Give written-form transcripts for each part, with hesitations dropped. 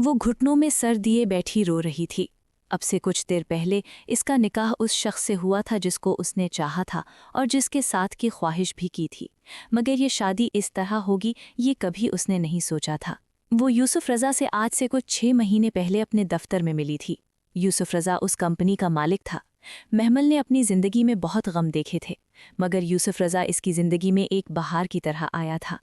वो घुटनों में सर दिए बैठी रो रही थी। अब से कुछ देर पहले इसका निकाह उस शख्स से हुआ था जिसको उसने चाहा था और जिसके साथ की ख्वाहिश भी की थी, मगर ये शादी इस तरह होगी ये कभी उसने नहीं सोचा था। वो यूसुफ रज़ा से आज से कुछ 6 महीने पहले अपने दफ्तर में मिली थी। यूसुफ रज़ा उस कंपनी का मालिक था। महमल ने अपनी ज़िंदगी में बहुत गम देखे थे, मगर यूसुफ रज़ा इसकी ज़िंदगी में एक बहार की तरह आया था।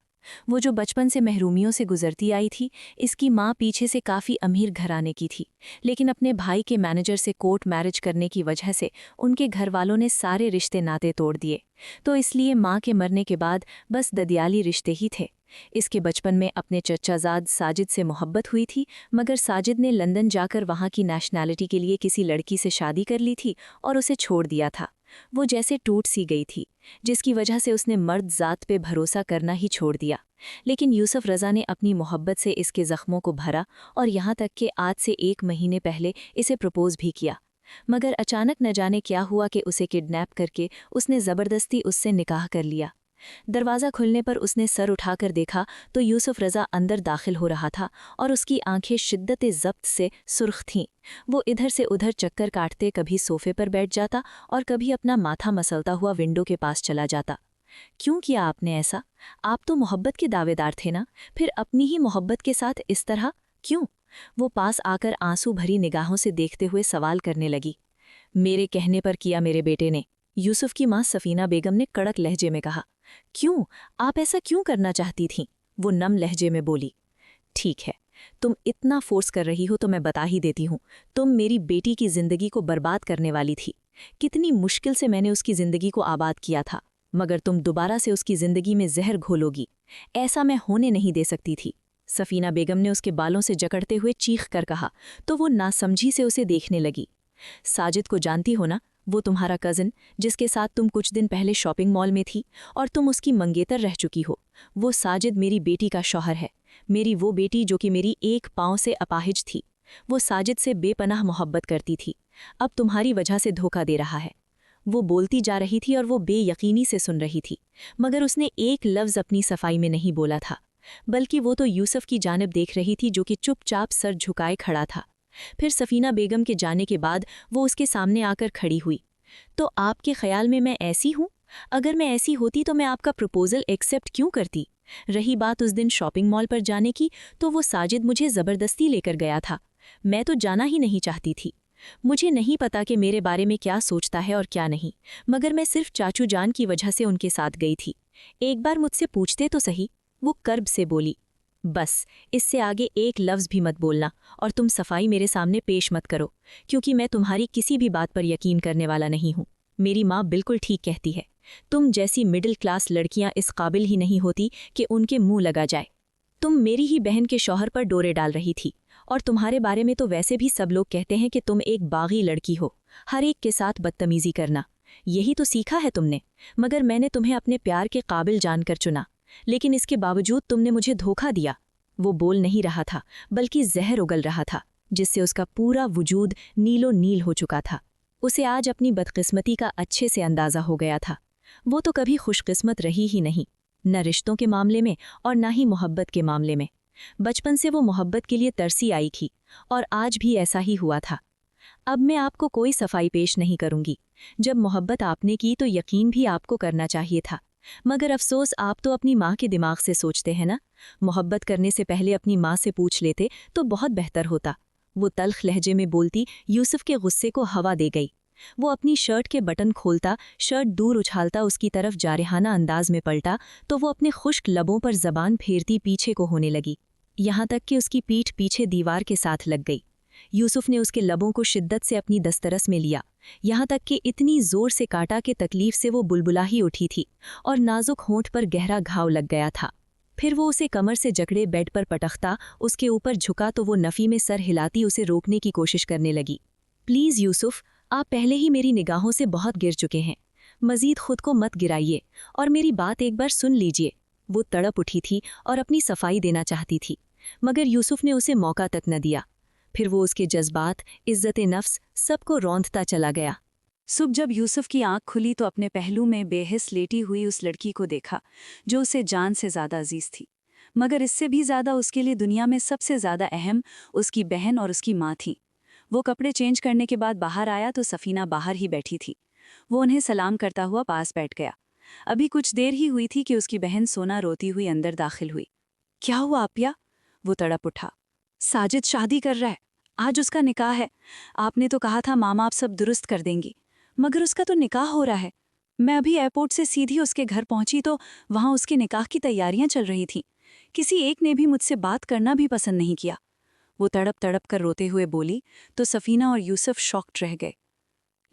वो जो बचपन से महरूमियों से गुजरती आई थी, इसकी माँ पीछे से काफ़ी अमीर घराने की थी, लेकिन अपने भाई के मैनेजर से कोर्ट मैरिज करने की वजह से उनके घर वालों ने सारे रिश्ते नाते तोड़ दिए। तो इसलिए माँ के मरने के बाद बस ददियाली रिश्ते ही थे। इसके बचपन में अपने चचाजाद साजिद से मोहब्बत हुई थी, मगर साजिद ने लंदन जाकर वहाँ की नेशनैलिटी के लिए किसी लड़की से शादी कर ली थी और उसे छोड़ दिया था। वो जैसे टूट सी गई थी, जिसकी वजह से उसने मर्द ज़ात पे भरोसा करना ही छोड़ दिया। लेकिन यूसुफ रज़ा ने अपनी मोहब्बत से इसके ज़ख्मों को भरा और यहाँ तक कि आज से 1 महीने पहले इसे प्रपोज़ भी किया। मगर अचानक न जाने क्या हुआ कि उसे किडनैप करके उसने ज़बरदस्ती उससे निकाह कर लिया। दरवाज़ा खुलने पर उसने सर उठाकर देखा तो यूसुफ रज़ा अंदर दाखिल हो रहा था और उसकी आंखें शिद्दत ज़ब्त से सुर्ख थीं। वो इधर से उधर चक्कर काटते कभी सोफे पर बैठ जाता और कभी अपना माथा मसलता हुआ विंडो के पास चला जाता। क्यों किया आपने ऐसा? आप तो मोहब्बत के दावेदार थे ना, फिर अपनी ही मोहब्बत के साथ इस तरह क्यों? वो पास आकर आंसू भरी निगाहों से देखते हुए सवाल करने लगी। मेरे कहने पर किया मेरे बेटे ने, यूसुफ की माँ सफीना बेगम ने कड़क लहजे में कहा। क्यों? आप ऐसा क्यों करना चाहती थीं? वो नम लहजे में बोली। ठीक है, तुम इतना फोर्स कर रही हो तो मैं बता ही देती हूँ। तुम मेरी बेटी की जिंदगी को बर्बाद करने वाली थी। कितनी मुश्किल से मैंने उसकी जिंदगी को आबाद किया था, मगर तुम दोबारा से उसकी जिंदगी में जहर घोलोगी, ऐसा मैं होने नहीं दे सकती थी। सफीना बेगम ने उसके बालों से जकड़ते हुए चीख कर कहा तो वो नासमझी से उसे देखने लगी। साजिद को जानती हो ना, वो तुम्हारा कज़न जिसके साथ तुम कुछ दिन पहले शॉपिंग मॉल में थी और तुम उसकी मंगेतर रह चुकी हो। वो साजिद मेरी बेटी का शौहर है, मेरी वो बेटी जो कि मेरी एक पाँव से अपाहिज थी। वो साजिद से बेपनाह मोहब्बत करती थी, अब तुम्हारी वजह से धोखा दे रहा है। वो बोलती जा रही थी और वो बेयकीनी से सुन रही थी, मगर उसने एक लफ्ज़ अपनी सफाई में नहीं बोला था, बल्कि वो तो यूसुफ की जानिब देख रही थी जो कि चुपचाप सर झुकाए खड़ा था। फिर सफीना बेगम के जाने के बाद वो उसके सामने आकर खड़ी हुई। तो आपके ख्याल में मैं ऐसी हूँ? अगर मैं ऐसी होती तो मैं आपका प्रपोजल एक्सेप्ट क्यों करती? रही बात उस दिन शॉपिंग मॉल पर जाने की, तो वो साजिद मुझे ज़बरदस्ती लेकर गया था। मैं तो जाना ही नहीं चाहती थी। मुझे नहीं पता कि मेरे बारे में क्या सोचता है और क्या नहीं, मगर मैं सिर्फ चाचू जान की वजह से उनके साथ गई थी। एक बार मुझसे पूछते तो सही, वो कर्ब से बोली। बस इससे आगे एक लफ्ज़ भी मत बोलना और तुम सफाई मेरे सामने पेश मत करो, क्योंकि मैं तुम्हारी किसी भी बात पर यकीन करने वाला नहीं हूँ। मेरी माँ बिल्कुल ठीक कहती है, तुम जैसी मिडिल क्लास लड़कियाँ इस काबिल ही नहीं होती कि उनके मुंह लगा जाए। तुम मेरी ही बहन के शौहर पर डोरे डाल रही थी, और तुम्हारे बारे में तो वैसे भी सब लोग कहते हैं कि तुम एक बागी लड़की हो, हर एक के साथ बदतमीजी करना। यही तो सीखा है तुमने, मगर मैंने तुम्हें अपने प्यार के काबिल जानकर चुना, लेकिन इसके बावजूद तुमने मुझे धोखा दिया। वो बोल नहीं रहा था, बल्कि जहर उगल रहा था, जिससे उसका पूरा वजूद नीलो नील हो चुका था। उसे आज अपनी बदकिस्मती का अच्छे से अंदाज़ा हो गया था। वो तो कभी खुशकिस्मत रही ही नहीं, न रिश्तों के मामले में और न ही मोहब्बत के मामले में। बचपन से वो मोहब्बत के लिए तरसी आई थी और आज भी ऐसा ही हुआ था। अब मैं आपको कोई सफाई पेश नहीं करूंगी। जब मोहब्बत आपने की तो यकीन भी आपको करना चाहिए था, मगर अफसोस आप तो अपनी माँ के दिमाग से सोचते हैं ना। मोहब्बत करने से पहले अपनी माँ से पूछ लेते तो बहुत बेहतर होता। वो तल्ख लहजे में बोलती यूसुफ के गुस्से को हवा दे गई। वो अपनी शर्ट के बटन खोलता, शर्ट दूर उछालता उसकी तरफ जारहाना अंदाज में पलटा, तो वो अपने खुश्क लबों पर जबान फेरती पीछे को होने लगी, यहाँ तक कि उसकी पीठ पीछे दीवार के साथ लग गई। यूसुफ ने उसके लबों को शिद्दत से अपनी दस्तरस में लिया, यहाँ तक कि इतनी जोर से काटा कि तकलीफ से वो बुलबुला ही उठी थी और नाजुक होंठ पर गहरा घाव लग गया था। फिर वो उसे कमर से जकड़े बेड पर पटखता, उसके ऊपर झुका तो वो नफ़ी में सर हिलाती उसे रोकने की कोशिश करने लगी। प्लीज़ यूसुफ, आप पहले ही मेरी निगाहों से बहुत गिर चुके हैं, मज़ीद खुद को मत गिराइए और मेरी बात एक बार सुन लीजिए। वो तड़प उठी थी और अपनी सफाई देना चाहती थी, मगर यूसुफ ने उसे मौका तक न दिया। फिर वो उसके जज्बात, इज्जत नफ्स सबको रौंदता चला गया। सुबह जब यूसुफ की आंख खुली तो अपने पहलू में बेहिस लेटी हुई उस लड़की को देखा जो उसे जान से ज़्यादा अजीज थी, मगर इससे भी ज़्यादा उसके लिए दुनिया में सबसे ज़्यादा अहम उसकी बहन और उसकी माँ थी। वो कपड़े चेंज करने के बाद बाहर आया तो सफ़ीना बाहर ही बैठी थी। वो उन्हें सलाम करता हुआ पास बैठ गया। अभी कुछ देर ही हुई थी कि उसकी बहन सोना रोती हुई अंदर दाखिल हुई। क्या हुआ आपिया? वो तड़प उठा। साजिद शादी कर रहा है, आज उसका निकाह है। आपने तो कहा था मामा आप सब दुरुस्त कर देंगी, मगर उसका तो निकाह हो रहा है। मैं अभी एयरपोर्ट से सीधी उसके घर पहुंची तो वहां उसके निकाह की तैयारियां चल रही थीं। किसी एक ने भी मुझसे बात करना भी पसंद नहीं किया। वो तड़प तड़प कर रोते हुए बोली तो सफ़ीना और यूसुफ शॉक्ड रह गए।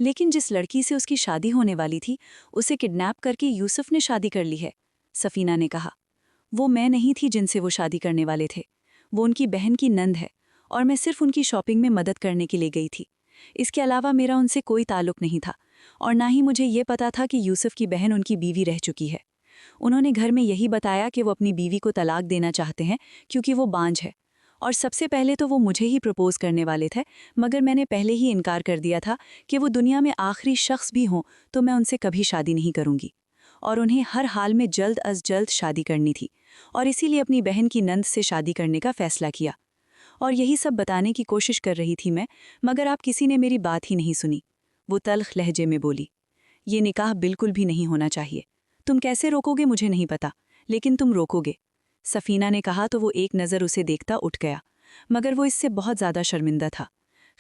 लेकिन जिस लड़की से उसकी शादी होने वाली थी उसे किडनैप करके यूसुफ ने शादी कर ली है, सफ़ीना ने कहा। वो मैं नहीं थी जिनसे वो शादी करने वाले थे। वो उनकी बहन की नंद है और मैं सिर्फ उनकी शॉपिंग में मदद करने के लिए गई थी। इसके अलावा मेरा उनसे कोई ताल्लुक नहीं था और ना ही मुझे ये पता था कि यूसुफ की बहन उनकी बीवी रह चुकी है। उन्होंने घर में यही बताया कि वो अपनी बीवी को तलाक देना चाहते हैं क्योंकि वो बांझ है। और सबसे पहले तो वो मुझे ही प्रपोज करने वाले थे, मगर मैंने पहले ही इनकार कर दिया था कि वो दुनिया में आखिरी शख्स भी हों तो मैं उनसे कभी शादी नहीं करूंगी। और उन्हें हर हाल में जल्द अज जल्द शादी करनी थी और इसीलिए अपनी बहन की नंद से शादी करने का फैसला किया। और यही सब बताने की कोशिश कर रही थी मैं, मगर आप किसी ने मेरी बात ही नहीं सुनी। वो तल्ख लहजे में बोली, ये निकाह बिल्कुल भी नहीं होना चाहिए। तुम कैसे रोकोगे मुझे नहीं पता, लेकिन तुम रोकोगे। सफ़ीना ने कहा तो वो एक नज़र उसे देखता उठ गया, मगर वो इससे बहुत ज़्यादा शर्मिंदा था।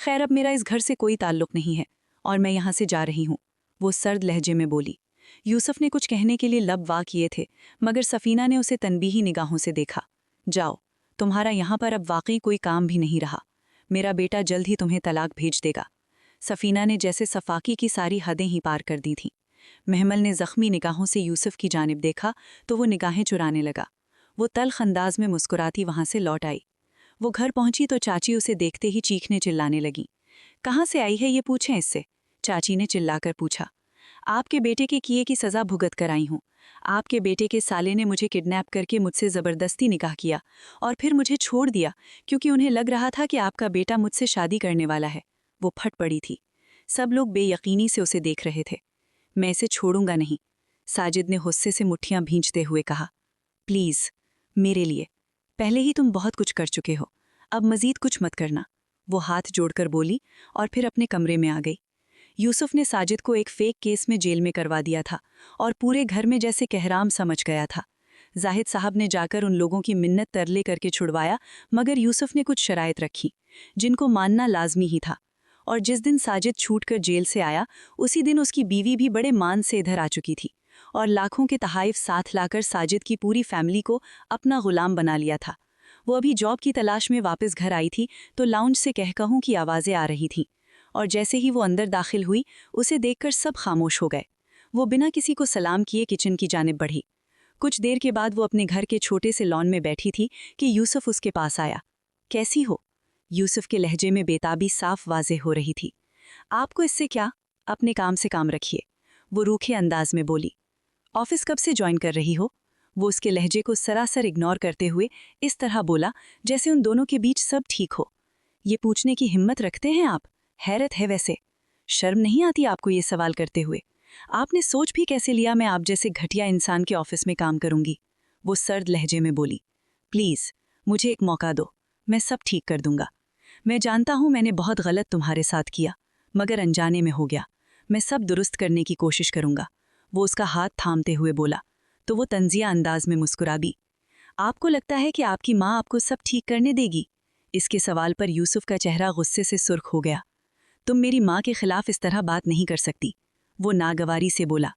खैर अब मेरा इस घर से कोई ताल्लुक नहीं है और मैं यहाँ से जा रही हूँ, वो सर्द लहजे में बोली। यूसुफ ने कुछ कहने के लिए लब वाह किए थे, मगर सफ़ीना ने उसे तनबीही निगाहों से देखा। जाओ, तुम्हारा यहाँ पर अब वाकई कोई काम भी नहीं रहा। मेरा बेटा जल्द ही तुम्हें तलाक भेज देगा। सफ़ीना ने जैसे सफाकी की सारी हदें ही पार कर दी थीं। महमल ने ज़ख्मी निगाहों से यूसुफ की जानिब देखा तो वो निगाहें चुराने लगा। वो तल्ख अंदाज में मुस्कुराती वहाँ से लौट आई। वो घर पहुंची तो चाची उसे देखते ही चीखने चिल्लाने लगी। कहाँ से आई है ये पूछें इससे, चाची ने चिल्लाकर पूछा। आपके बेटे के किए की सज़ा भुगत कर आई हूँ। आपके बेटे के साले ने मुझे किडनैप करके मुझसे ज़बरदस्ती निकाह किया और फिर मुझे छोड़ दिया क्योंकि उन्हें लग रहा था कि आपका बेटा मुझसे शादी करने वाला है। वो फट पड़ी थी। सब लोग बेयकीनी से उसे देख रहे थे। मैं इसे छोड़ूंगा नहीं, साजिद ने गुस्से से मुट्ठियां भींचते हुए कहा। प्लीज़, मेरे लिए। पहले ही तुम बहुत कुछ कर चुके हो, अब मज़ीद कुछ मत करना, वो हाथ जोड़कर बोली और फिर अपने कमरे में आ गई। यूसुफ ने साजिद को एक फेक केस में जेल में करवा दिया था और पूरे घर में जैसे कहराम समझ गया था। जाहिद साहब ने जाकर उन लोगों की मिन्नत तरले करके छुड़वाया, मगर यूसुफ ने कुछ शराइत रखी जिनको मानना लाजमी ही था। और जिस दिन साजिद छूटकर जेल से आया उसी दिन उसकी बीवी भी बड़े मान से इधर आ चुकी थी और लाखों के तहाइफ साथ लाकर साजिद की पूरी फैमिली को अपना गुलाम बना लिया था। वो अभी जॉब की तलाश में वापस घर आई थी तो लाउंज से कहकहूं की आवाज़ें आ रही थीं और जैसे ही वो अंदर दाखिल हुई उसे देखकर सब खामोश हो गए। वो बिना किसी को सलाम किए किचन की जानिब बढ़ी। कुछ देर के बाद वो अपने घर के छोटे से लॉन में बैठी थी कि यूसुफ उसके पास आया। कैसी हो? यूसुफ के लहजे में बेताबी साफ वाजे हो रही थी। आपको इससे क्या, अपने काम से काम रखिए, वो रूखे अंदाज में बोली। ऑफिस कब से ज्वाइन कर रही हो? वो उसके लहजे को सरासर इग्नोर करते हुए इस तरह बोला जैसे उन दोनों के बीच सब ठीक हो। ये पूछने की हिम्मत रखते हैं आप? हैरत है वैसे, शर्म नहीं आती आपको ये सवाल करते हुए? आपने सोच भी कैसे लिया मैं आप जैसे घटिया इंसान के ऑफिस में काम करूंगी? वो सर्द लहजे में बोली। प्लीज़, मुझे एक मौका दो, मैं सब ठीक कर दूंगा। मैं जानता हूं मैंने बहुत गलत तुम्हारे साथ किया, मगर अनजाने में हो गया। मैं सब दुरुस्त करने की कोशिश करूंगा, वो उसका हाथ थामते हुए बोला। तो वो तंजिया अंदाज में मुस्कुरा भी। आपको लगता है कि आपकी माँ आपको सब ठीक करने देगी? इसके सवाल पर यूसुफ का चेहरा गुस्से से सुर्ख हो गया। तुम मेरी माँ के खिलाफ इस तरह बात नहीं कर सकती, वो नागवारी से बोला।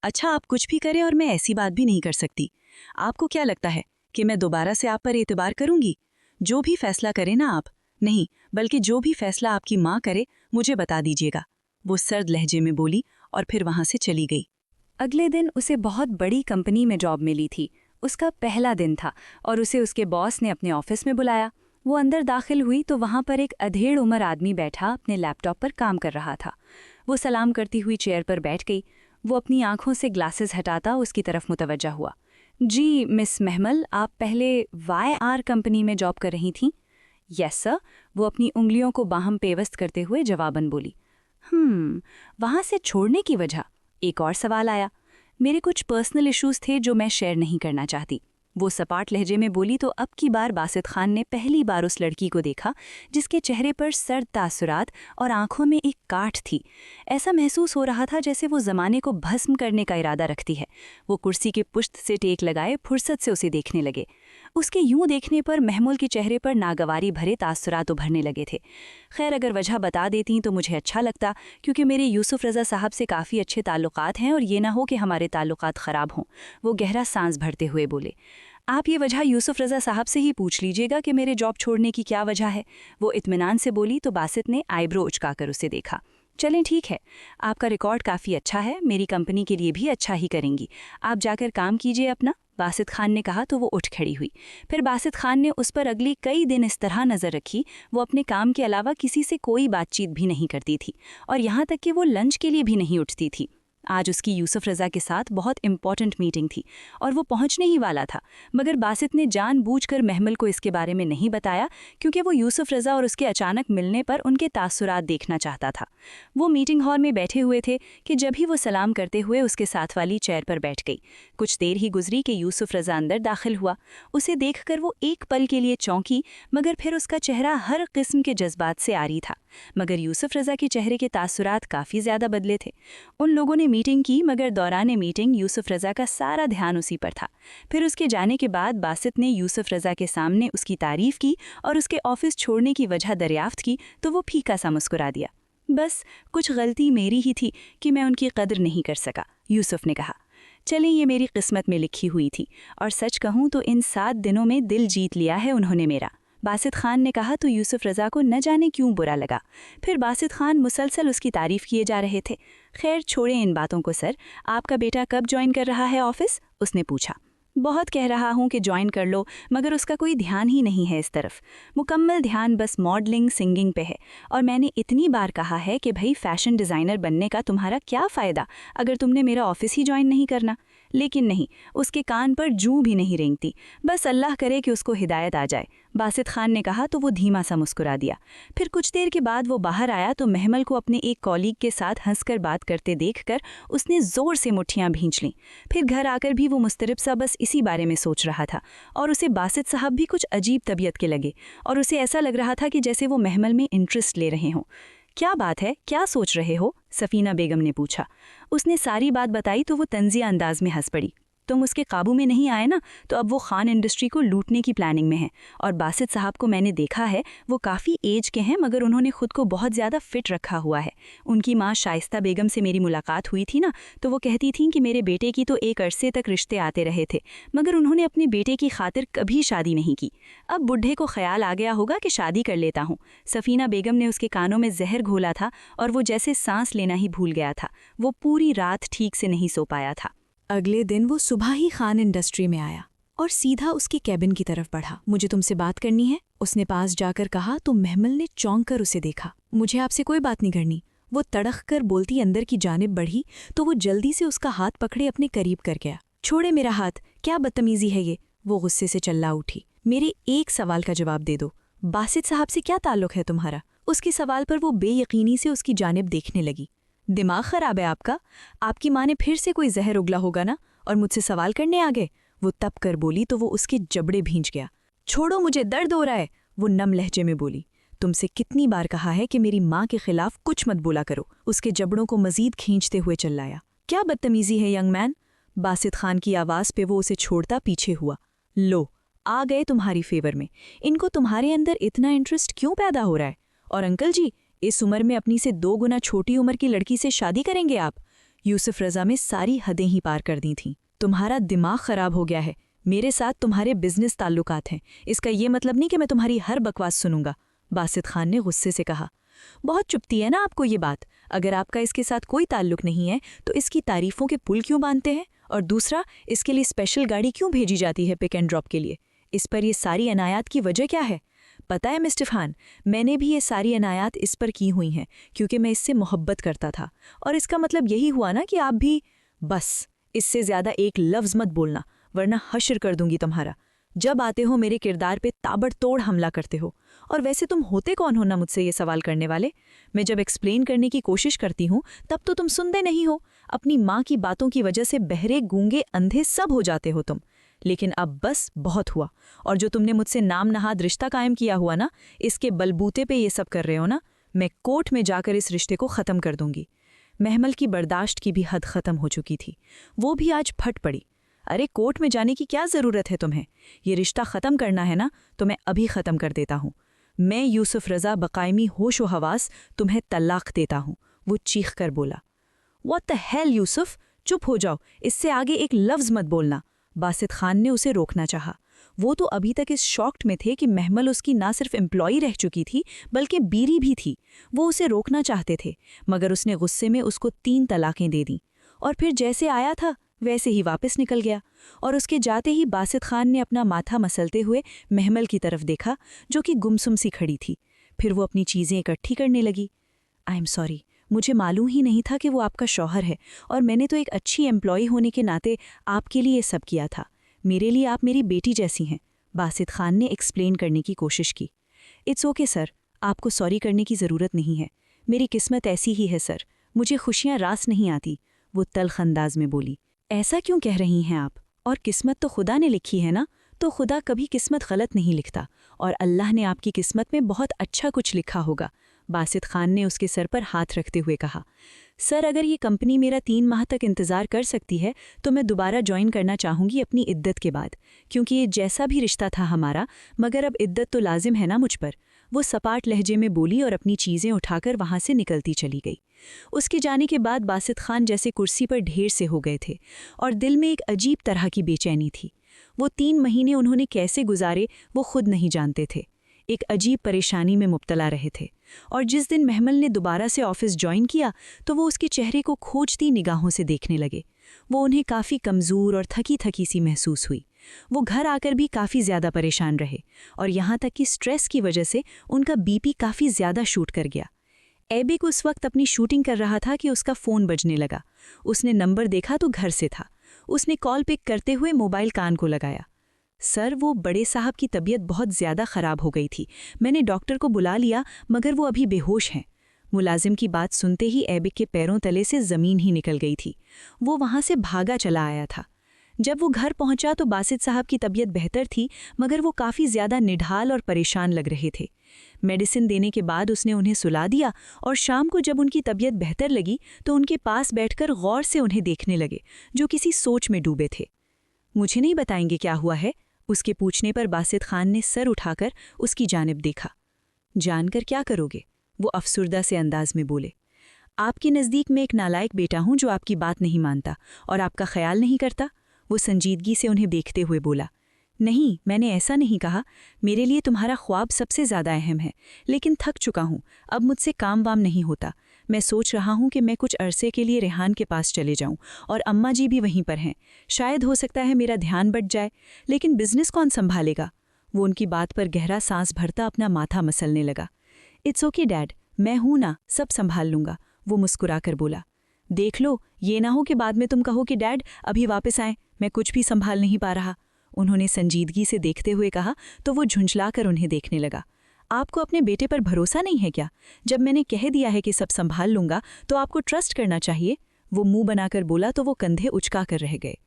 अच्छा, आप कुछ भी करें और मैं ऐसी बात भी नहीं कर सकती। आपको क्या लगता है कि मैं दोबारा से आप पर एतबार करूंगी? जो भी फैसला करें ना आप, नहीं बल्कि जो भी फैसला आपकी माँ करे मुझे बता दीजिएगा, वो सर्द लहजे में बोली और फिर वहां से चली गई। अगले दिन उसे बहुत बड़ी कंपनी में जॉब मिली थी। उसका पहला दिन था और उसे उसके बॉस ने अपने ऑफिस में बुलाया। वो अंदर दाखिल हुई तो वहां पर एक अधेड़ उम्र आदमी बैठा अपने लैपटॉप पर काम कर रहा था। वो सलाम करती हुई चेयर पर बैठ गई। वो अपनी आंखों से ग्लासेस हटाता उसकी तरफ मुतवज्जा हुआ। जी मिस महमल, आप पहले YR कंपनी में जॉब कर रही थीं? यस सर, वो अपनी उंगलियों को बाहम पेवस्त करते हुए जवाबन बोली। वहाँ से छोड़ने की वजह? एक और सवाल आया। मेरे कुछ पर्सनल इश्यूज थे जो मैं शेयर नहीं करना चाहती, वो सपाट लहजे में बोली तो अब की बार बासित खान ने पहली बार उस लड़की को देखा जिसके चेहरे पर सर्द तासुरात और आंखों में एक काठ थी। ऐसा महसूस हो रहा था जैसे वो ज़माने को भस्म करने का इरादा रखती है। वो कुर्सी के पुश्त से टेक लगाए फुर्सत से उसे देखने लगे। उसके यूं देखने पर महमूल के चेहरे पर नागवारी भरे तासुरात उभरने लगे थे। खैर, अगर वजह बता देती तो मुझे अच्छा लगता, क्योंकि मेरे यूसुफ रज़ा साहब से काफ़ी अच्छे ताल्लुकात हैं और ये ना हो कि हमारे ताल्लुकात ख़राब हों। वो गहरा सांस भरते हुए बोले। आप ये वजह यूसुफ रज़ा साहब से ही पूछ लीजिएगा कि मेरे जॉब छोड़ने की क्या वजह है। वो इत्मीनान से बोली तो बासित ने आईब्रो उचकाकर उसे देखा। चलें ठीक है, आपका रिकॉर्ड काफ़ी अच्छा है, मेरी कंपनी के लिए भी अच्छा ही करेंगी। आप जाकर काम कीजिए अपना, बासित खान ने कहा तो वो उठ खड़ी हुई। फिर बासित खान ने उस पर अगले कई दिन इस तरह नज़र रखी, वो अपने काम के अलावा किसी से कोई बातचीत भी नहीं करती थी और यहाँ तक कि वो लंच के लिए भी नहीं उठती थी। आज उसकी यूसुफ रज़ा के साथ बहुत इंपॉर्टेंट मीटिंग थी और वो पहुंचने ही वाला था, मगर बासित ने जानबूझकर महमल को इसके बारे में नहीं बताया, क्योंकि वो यूसुफ रज़ा और उसके अचानक मिलने पर उनके तासुरात देखना चाहता था। वो मीटिंग हॉल में बैठे हुए थे कि जब ही वो सलाम करते हुए उसके साथ वाली चेयर पर बैठ गई। कुछ देर ही गुजरी कि यूसुफ रज़ा अंदर दाखिल हुआ। उसे देखकर वो एक पल के लिए चौंकी, मगर फिर उसका चेहरा हर किस्म के जज्बात से आरी था। मगर यूसुफ रज़ा के चेहरे के तासुरात काफ़ी ज़्यादा बदले थे। उन लोगों ने मीटिंग की, मगर दौरान मीटिंग यूसुफ रज़ा का सारा ध्यान उसी पर था। फिर उसके जाने के बाद बासित ने यूसुफ रज़ा के सामने उसकी तारीफ़ की और उसके ऑफिस छोड़ने की वजह दरियाफ्त की तो वो फीका सा मुस्कुरा दिया। बस कुछ गलती मेरी ही थी कि मैं उनकी कदर नहीं कर सका, यूसुफ ने कहा। चलें, ये मेरी किस्मत में लिखी हुई थी और सच कहूँ तो इन 7 दिनों में दिल जीत लिया है उन्होंने मेरा, बासित खान ने कहा तो यूसुफ रज़ा को न जाने क्यों बुरा लगा। फिर बासित खान मुसलसल उसकी तारीफ़ किए जा रहे थे। खैर छोड़ें इन बातों को सर, आपका बेटा कब ज्वाइन कर रहा है ऑफिस? उसने पूछा। बहुत कह रहा हूँ कि ज्वाइन कर लो, मगर उसका कोई ध्यान ही नहीं है इस तरफ। मुकम्मल ध्यान बस मॉडलिंग सिंगिंग पे है। और मैंने इतनी बार कहा है कि भाई फैशन डिज़ाइनर बनने का तुम्हारा क्या फ़ायदा अगर तुमने मेरा ऑफिस ही ज्वाइन नहीं करना। लेकिन नहीं, उसके कान पर जूं भी नहीं रेंगती। बस अल्लाह करे कि उसको हिदायत आ जाए, बासित खान ने कहा तो वो धीमा सा मुस्कुरा दिया। फिर कुछ देर के बाद वो बाहर आया तो महमल को अपने एक कॉलीग के साथ हंसकर बात करते देखकर उसने ज़ोर से मुट्ठियां भींच लीं। फिर घर आकर भी वो मुस्तरिब सा बस इसी बारे में सोच रहा था और उसे बासित साहब भी कुछ अजीब तबीयत के लगे और उसे ऐसा लग रहा था कि जैसे वो महमल में इंटरेस्ट ले रहे हों। क्या बात है, क्या सोच रहे हो? सफीना बेगम ने पूछा। उसने सारी बात बताई तो वो तंजिया अंदाज में हंस पड़ी। तुम उसके काबू में नहीं आए ना, तो अब वो खान इंडस्ट्री को लूटने की प्लानिंग में है। और बासित साहब को मैंने देखा है, वो काफ़ी एज के हैं मगर उन्होंने खुद को बहुत ज़्यादा फिट रखा हुआ है। उनकी माँ शाइस्ता बेगम से मेरी मुलाकात हुई थी ना, तो वो कहती थीं कि मेरे बेटे की तो एक अरसे तक रिश्ते आते रहे थे, मगर उन्होंने अपने बेटे की खातिर कभी शादी नहीं की। अब बुढ़े को ख्याल आ गया होगा कि शादी कर लेता हूँ। सफीना बेगम ने उसके कानों में जहर घोला था और वो जैसे सांस लेना ही भूल गया था। वो पूरी रात ठीक से नहीं सो पाया था। अगले दिन वो सुबह ही खान इंडस्ट्री में आया और सीधा उसकी कैबिन की तरफ बढ़ा। मुझे तुमसे बात करनी है, उसने पास जाकर कहा तो महमल ने चौंक कर उसे देखा। मुझे आपसे कोई बात नहीं करनी, वो तड़क कर बोलती अंदर की जानिब बढ़ी तो वो जल्दी से उसका हाथ पकड़े अपने करीब कर गया। छोड़े मेरा हाथ, क्या बदतमीजी है ये? वो गुस्से से चिल्ला उठी। मेरे एक सवाल का जवाब दे दो, बासित साहब से क्या ताल्लुक है तुम्हारा? उसके सवाल पर वो बेयकीनी से उसकी जानिब देखने लगी। दिमाग खराब है आपका? आपकी माँ ने फिर से कोई जहर उगला होगा ना, और मुझसे सवाल करने आ गए? वो तप कर बोली तो वो उसके जबड़े भींच गया। छोड़ो, मुझे दर्द हो रहा है, वो नम लहजे में बोली। तुमसे कितनी बार कहा है कि मेरी माँ के खिलाफ कुछ मत बोला करो। उसके जबड़ों को मजीद खींचते हुए चिल्लाया। क्या बदतमीजी है यंग मैन? बासित खान की आवाज़ पे वो उसे छोड़ता पीछे हुआ। लो, आ गए तुम्हारी फेवर में। इनको तुम्हारे अंदर इतना इंटरेस्ट क्यों पैदा हो रहा है? और अंकल जी, इस उम्र में अपनी से 2 गुना छोटी उम्र की लड़की से शादी करेंगे आप? यूसुफ रज़ा में सारी हदें ही पार कर दी थीं। तुम्हारा दिमाग खराब हो गया है। मेरे साथ तुम्हारे बिजनेस ताल्लुकात हैं, इसका ये मतलब नहीं कि मैं तुम्हारी हर बकवास सुनूंगा, बासित खान ने गुस्से से कहा। बहुत चुभती है ना आपको ये बात? अगर आपका इसके साथ कोई ताल्लुक नहीं है तो इसकी तारीफों के पुल क्यों बांधते हैं? और दूसरा, इसके लिए स्पेशल गाड़ी क्यों भेजी जाती है पिक एंड ड्रॉप के लिए? इस पर ये सारी अनायात की वजह क्या है? पता है मिस्टर खान, मैंने भी ये सारी अनायात इस पर की हुई हैं क्योंकि मैं इससे मोहब्बत करता था। और इसका मतलब यही हुआ ना कि आप भी? बस इससे ज़्यादा एक लफ्ज़ मत बोलना, वरना हश्र कर दूंगी तुम्हारा। जब आते हो मेरे किरदार पे ताबड़तोड़ हमला करते हो। और वैसे तुम होते कौन हो ना मुझसे ये सवाल करने वाले? मैं जब एक्सप्लेन करने की कोशिश करती हूँ तब तो तुम सुनते नहीं हो। अपनी माँ की बातों की वजह से बहरे गूंगे अंधे सब हो जाते हो तुम। लेकिन अब बस बहुत हुआ। और जो तुमने मुझसे नाम नहाद रिश्ता कायम किया हुआ ना, इसके बलबूते पे ये सब कर रहे हो ना, मैं कोर्ट में जाकर इस रिश्ते को ख़त्म कर दूंगी। महमल की बर्दाश्त की भी हद ख़त्म हो चुकी थी। वो भी आज फट पड़ी। अरे कोर्ट में जाने की क्या ज़रूरत है तुम्हें? ये रिश्ता ख़त्म करना है ना, तो मैं अभी ख़त्म कर देता हूँ। मैं यूसुफ रज़ा बकायमी होश व हवास तुम्हें तलाक देता हूँ, वो चीख कर बोला। व्हाट द हेल यूसुफ, चुप हो जाओ, इससे आगे एक लफ्ज़ मत बोलना। बासित खान ने उसे रोकना चाहा। वो तो अभी तक इस शॉक्ड में थे कि महमल उसकी ना सिर्फ एम्प्लॉई रह चुकी थी बल्कि बीरी भी थी। वो उसे रोकना चाहते थे, मगर उसने गुस्से में उसको 3 तलाकें दे दी और फिर जैसे आया था वैसे ही वापस निकल गया। और उसके जाते ही बासित खान ने अपना माथा मसलते हुए महमल की तरफ देखा, जो कि गुमसुम सी खड़ी थी। फिर वो अपनी चीज़ें इकट्ठी करने लगी। आई एम सॉरी, मुझे मालूम ही नहीं था कि वो आपका शौहर है, और मैंने तो एक अच्छी एम्प्लॉई होने के नाते आपके लिए सब किया था। मेरे लिए आप मेरी बेटी जैसी हैं, बासित खान ने एक्सप्लेन करने की कोशिश की। इट्स ओके सर, आपको सॉरी करने की ज़रूरत नहीं है। मेरी किस्मत ऐसी ही है सर, मुझे खुशियाँ रास नहीं आती, वो तल्ख अंदाज में बोली। ऐसा क्यों कह रही हैं आप? और किस्मत तो खुदा ने लिखी है ना, तो खुदा कभी किस्मत गलत नहीं लिखता, और अल्लाह ने आपकी किस्मत में बहुत अच्छा कुछ लिखा होगा। बासित खान ने उसके सर पर हाथ रखते हुए कहा। सर, अगर ये कंपनी मेरा 3 माह तक इंतज़ार कर सकती है तो मैं दोबारा ज्वाइन करना चाहूँगी अपनी इद्दत के बाद, क्योंकि ये जैसा भी रिश्ता था हमारा, मगर अब इद्दत तो लाजिम है ना मुझ पर। वो सपाट लहजे में बोली और अपनी चीज़ें उठाकर वहाँ से निकलती चली गई। उसके जाने के बाद बासित खान जैसे कुर्सी पर ढेर से हो गए थे और दिल में एक अजीब तरह की बेचैनी थी। वो 3 महीने उन्होंने कैसे गुजारे वो खुद नहीं जानते थे। एक अजीब परेशानी में मुब्तला रहे थे, और जिस दिन महमल ने दोबारा से ऑफिस ज्वाइन किया तो वो उसके चेहरे को खोजती निगाहों से देखने लगे। वो उन्हें काफ़ी कमज़ोर और थकी थकी सी महसूस हुई। वो घर आकर भी काफ़ी ज़्यादा परेशान रहे, और यहाँ तक कि स्ट्रेस की वजह से उनका बीपी काफ़ी ज़्यादा शूट कर गया। एबिक उस वक्त अपनी शूटिंग कर रहा था कि उसका फ़ोन बजने लगा। उसने नंबर देखा तो घर से था। उसने कॉल पिक करते हुए मोबाइल कान को लगाया। सर, वो बड़े साहब की तबीयत बहुत ज़्यादा ख़राब हो गई थी। मैंने डॉक्टर को बुला लिया, मगर वो अभी बेहोश हैं। मुलाजिम की बात सुनते ही एबिक के पैरों तले से ज़मीन ही निकल गई थी। वो वहाँ से भागा चला आया था। जब वो घर पहुंचा तो बासित साहब की तबीयत बेहतर थी, मगर वो काफ़ी ज़्यादा निढाल और परेशान लग रहे थे। मेडिसिन देने के बाद उसने उन्हें सुला दिया, और शाम को जब उनकी तबीयत बेहतर लगी तो उनके पास बैठकर गौर से उन्हें देखने लगे, जो किसी सोच में डूबे थे। मुझे नहीं बताएंगे क्या हुआ है? उसके पूछने पर बासित खान ने सर उठाकर उसकी जानिब देखा। जानकर क्या करोगे? वो अफसुर्दा से अंदाज में बोले। आपके नज़दीक मैं एक नालायक बेटा हूं जो आपकी बात नहीं मानता और आपका ख्याल नहीं करता। वो संजीदगी से उन्हें देखते हुए बोला। नहीं, मैंने ऐसा नहीं कहा। मेरे लिए तुम्हारा ख्वाब सबसे ज़्यादा अहम है, लेकिन थक चुका हूँ, अब मुझसे काम वाम नहीं होता। मैं सोच रहा हूँ कि मैं कुछ अरसे के लिए रेहान के पास चले जाऊँ, और अम्मा जी भी वहीं पर हैं। शायद हो सकता है मेरा ध्यान बट जाए, लेकिन बिजनेस कौन संभालेगा? वो उनकी बात पर गहरा सांस भरता अपना माथा मसलने लगा। इट्स ओके डैड, मैं हूँ ना, सब संभाल लूँगा, वो मुस्कुराकर बोला। देख लो, ये ना हो कि बाद में तुम कहो कि डैड अभी वापस आएँ, मैं कुछ भी संभाल नहीं पा रहा। उन्होंने संजीदगी से देखते हुए कहा तो वो झुंझलाकर उन्हें देखने लगा। आपको अपने बेटे पर भरोसा नहीं है क्या? जब मैंने कह दिया है कि सब संभाल लूंगा तो आपको ट्रस्ट करना चाहिए। वो मुंह बनाकर बोला तो वो कंधे उचका कर रह गए।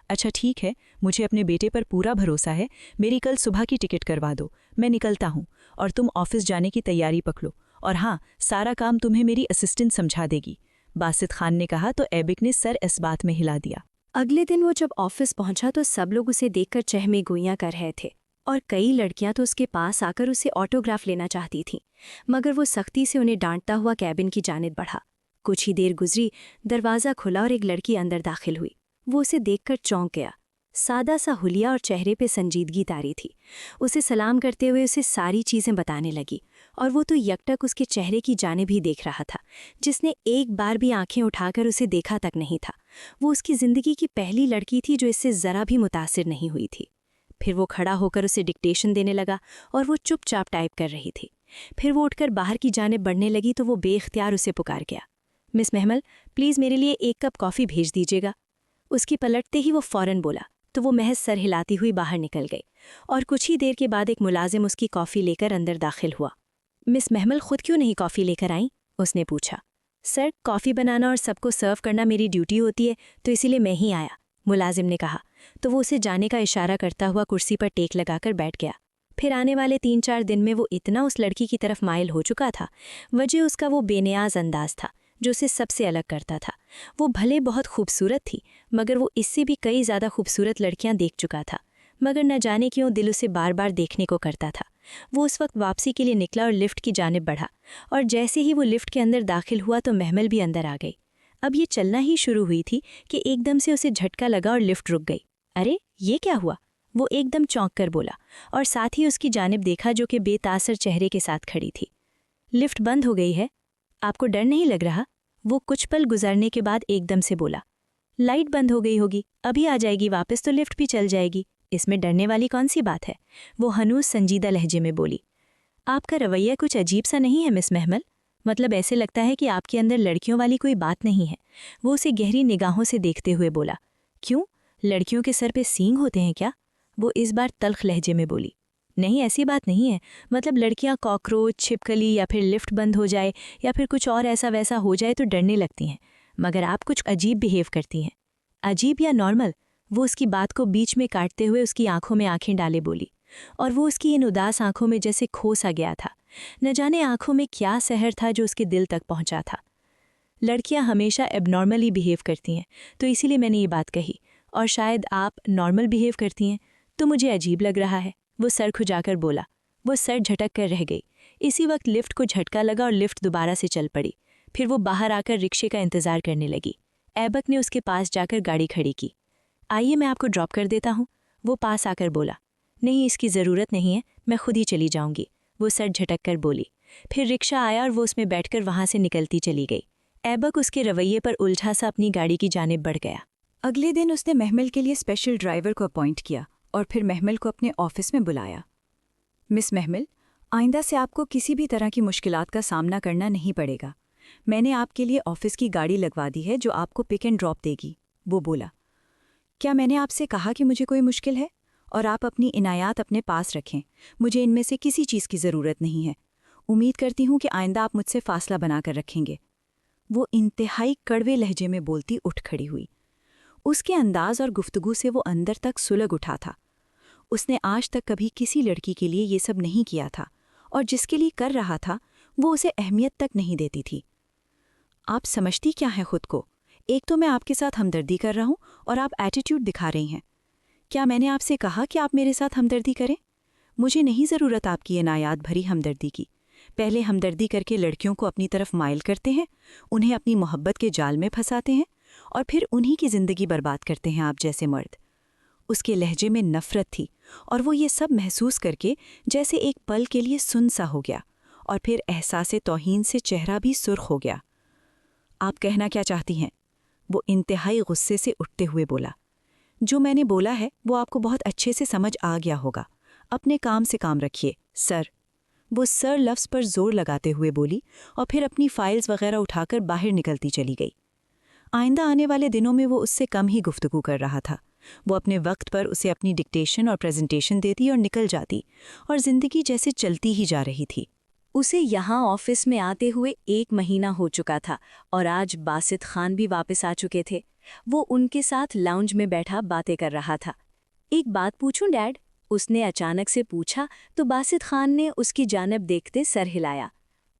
अच्छा ठीक है, मुझे अपने बेटे पर पूरा भरोसा है। मेरी कल सुबह की टिकट करवा दो, मैं निकलता हूँ, और तुम ऑफिस जाने की तैयारी पकड़ो। और हाँ, सारा काम तुम्हें मेरी असिस्टेंट समझा देगी, बासित खान ने कहा तो एबिक ने सर इस बात में हिला दिया। अगले दिन वो जब ऑफिस पहुंचा तो सब लोग उसे देखकर चहमे गोइयां कर रहे थे, और कई लड़कियां तो उसके पास आकर उसे ऑटोग्राफ लेना चाहती थीं, मगर वो सख्ती से उन्हें डांटता हुआ कैबिन की जानिब बढ़ा। कुछ ही देर गुजरी, दरवाज़ा खुला और एक लड़की अंदर दाखिल हुई। वो उसे देखकर चौंक गया। सादा सा हुलिया और चेहरे पे संजीदगी तारी थी। उसे सलाम करते हुए उसे सारी चीज़ें बताने लगी, और वो तो यकटक उसके चेहरे की जानिब ही देख रहा था, जिसने एक बार भी आंखें उठाकर उसे देखा तक नहीं था। वो उसकी ज़िंदगी की पहली लड़की थी जो इससे ज़रा भी मुतासिर नहीं हुई थी। फिर वो खड़ा होकर उसे डिक्टेशन देने लगा, और वो चुपचाप टाइप कर रही थी। फिर वो उठकर बाहर की जानिब बढ़ने लगी तो वो बेख्तियार उसे पुकार गया। मिस महमल, प्लीज़ मेरे लिए 1 कप कॉफ़ी भेज दीजिएगा। उसकी पलटते ही वो फ़ौरन बोला तो वो महज सर हिलाती हुई बाहर निकल गई, और कुछ ही देर के बाद एक मुलाजिम उसकी कॉफ़ी लेकर अंदर दाखिल हुआ। मिस महमल खुद क्यों नहीं कॉफ़ी लेकर आई? उसने पूछा। सर, कॉफ़ी बनाना और सबको सर्व करना मेरी ड्यूटी होती है, तो इसीलिए मैं ही आया, मुलाजिम ने कहा। तो वो उसे जाने का इशारा करता हुआ कुर्सी पर टेक लगाकर बैठ गया। फिर आने वाले 3-4 दिन में वो इतना उस लड़की की तरफ माइल हो चुका था। वजह उसका वो बेनियाज अंदाज था जो उसे सबसे अलग करता था। वो भले बहुत खूबसूरत थी, मगर वो इससे भी कई ज़्यादा खूबसूरत लड़कियां देख चुका था, मगर न जाने क्यों दिल उसे बार बार देखने को करता था। वो उस वक्त वापसी के लिए निकला और लिफ्ट की जानिब बढ़ा, और जैसे ही वो लिफ्ट के अंदर दाखिल हुआ तो महमल भी अंदर आ गई। अब ये चलना ही शुरू हुई थी कि एकदम से उसे झटका लगा और लिफ्ट रुक गई। अरे ये क्या हुआ? वो एकदम चौंक कर बोला और साथ ही उसकी जानिब देखा जो कि बेतासर चेहरे के साथ खड़ी थी। लिफ्ट बंद हो गई है, आपको डर नहीं लग रहा? वो कुछ पल गुजरने के बाद एकदम से बोला। लाइट बंद हो गई होगी, अभी आ जाएगी वापस तो लिफ्ट भी चल जाएगी, इसमें डरने वाली कौन सी बात है? वो हनूस संजीदा लहजे में बोली। आपका रवैया कुछ अजीब सा नहीं है मिस महमल, मतलब ऐसे लगता है कि आपके अंदर लड़कियों वाली कोई बात नहीं है। वो उसे गहरी निगाहों से देखते हुए बोला। क्यों, लड़कियों के सर पे सींग होते हैं क्या? वो इस बार तल्ख लहजे में बोली। नहीं, ऐसी बात नहीं है, मतलब लड़कियां कॉकरोच, छिपकली या फिर लिफ्ट बंद हो जाए या फिर कुछ और ऐसा वैसा हो जाए तो डरने लगती हैं, मगर आप कुछ अजीब बिहेव करती हैं। अजीब या नॉर्मल? वो उसकी बात को बीच में काटते हुए उसकी आंखों में आंखें डाले बोली, और वो उसकी इन उदास आंखों में जैसे खो सा गया था। न जाने आंखों में क्या सहर था जो उसके दिल तक पहुंचा था। लड़कियां हमेशा एबनॉर्मली बिहेव करती हैं, तो इसीलिए मैंने ये बात कही, और शायद आप नॉर्मल बिहेव करती हैं तो मुझे अजीब लग रहा है। वो सर खुजाकर बोला। वो सर झटक कर रह गई। इसी वक्त लिफ्ट को झटका लगा और लिफ्ट दोबारा से चल पड़ी। फिर वो बाहर आकर रिक्शे का इंतजार करने लगी। ऐबक ने उसके पास जाकर गाड़ी खड़ी की। आइए मैं आपको ड्रॉप कर देता हूँ, वो पास आकर बोला। नहीं, इसकी ज़रूरत नहीं है, मैं खुद ही चली जाऊंगी, वो सर झटक कर बोली। फिर रिक्शा आया और वो उसमें बैठकर वहाँ से निकलती चली गई। ऐबक उसके रवैये पर उलझा सा अपनी गाड़ी की जानिब बढ़ गया। अगले दिन उसने महमल के लिए स्पेशल ड्राइवर को अपॉइंट किया और फिर महमल को अपने ऑफिस में बुलाया। मिस महमल, आइंदा से आपको किसी भी तरह की मुश्किलात का सामना करना नहीं पड़ेगा। मैंने आपके लिए ऑफिस की गाड़ी लगवा दी है जो आपको पिक एंड ड्रॉप देगी, वो बोला। क्या मैंने आपसे कहा कि मुझे कोई मुश्किल है? और आप अपनी इनायात अपने पास रखें, मुझे इनमें से किसी चीज़ की ज़रूरत नहीं है। उम्मीद करती हूँ कि आइंदा आप मुझसे फासला बनाकर रखेंगे। वो इंतहाई कड़वे लहजे में बोलती उठ खड़ी हुई। उसके अंदाज और गुफ्तगू से वो अंदर तक सुलग उठा था। उसने आज तक कभी किसी लड़की के लिए ये सब नहीं किया था, और जिसके लिए कर रहा था वो उसे अहमियत तक नहीं देती थी। आप समझती क्या हैं खुद को? एक तो मैं आपके साथ हमदर्दी कर रहा हूँ और आप एटीट्यूड दिखा रही हैं। क्या मैंने आपसे कहा कि आप मेरे साथ हमदर्दी करें? मुझे नहीं ज़रूरत आपकी इनायात भरी हमदर्दी की। पहले हमदर्दी करके लड़कियों को अपनी तरफ माइल करते हैं, उन्हें अपनी मोहब्बत के जाल में फंसाते हैं, और फिर उन्हीं की ज़िंदगी बर्बाद करते हैं आप जैसे मर्द। उसके लहजे में नफ़रत थी, और वो ये सब महसूस करके जैसे एक पल के लिए सुन सा हो गया, और फिर एहसासे तौहीन से चेहरा भी सुर्ख हो गया। आप कहना क्या चाहती हैं? वो इंतहाई गुस्से से उठते हुए बोला। जो मैंने बोला है वो आपको बहुत अच्छे से समझ आ गया होगा। अपने काम से काम रखिए, सर। वो सर लफ्ज़ पर जोर लगाते हुए बोली, और फिर अपनी फाइल्स वगैरह उठाकर बाहर निकलती चली गई। आइंदा आने वाले दिनों में वो उससे कम ही गुफ्तगू कर रहा था। वो अपने वक्त पर उसे अपनी डिक्टेशन और प्रेजेंटेशन देती और निकल जाती, और ज़िंदगी जैसे चलती ही जा रही थी। उसे यहाँ ऑफिस में आते हुए 1 महीना हो चुका था, और आज बासित खान भी वापस आ चुके थे। वो उनके साथ लाउंज में बैठा बातें कर रहा था। एक बात पूछूं डैड? उसने अचानक से पूछा तो बासित खान ने उसकी जानब देखते सर हिलाया।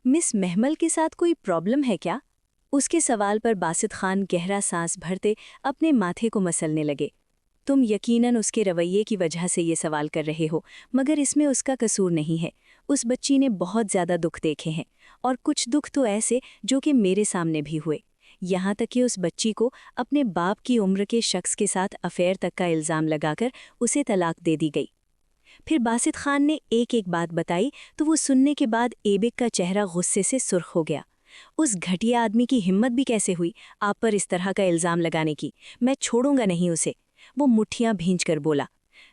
मिस महमल के साथ कोई प्रॉब्लम है क्या? उसके सवाल पर बासित खान गहरा सांस भरते अपने माथे को मसलने लगे। तुम यकीनन उसके रवैये की वजह से ये सवाल कर रहे हो, मगर इसमें उसका कसूर नहीं है। उस बच्ची ने बहुत ज़्यादा दुख देखे हैं, और कुछ दुख तो ऐसे जो कि मेरे सामने भी हुए। यहाँ तक कि उस बच्ची को अपने बाप की उम्र के शख्स के साथ अफेयर तक का इल्ज़ाम लगाकर उसे तलाक दे दी गई। फिर बासित खान ने एक एक बात बताई तो वो सुनने के बाद ऐबिक का चेहरा गुस्से से सुर्ख हो गया। उस घटिया आदमी की हिम्मत भी कैसे हुई आप पर इस तरह का इल्ज़ाम लगाने की? मैं छोड़ूंगा नहीं उसे, वो मुट्ठियां भींचकर बोला।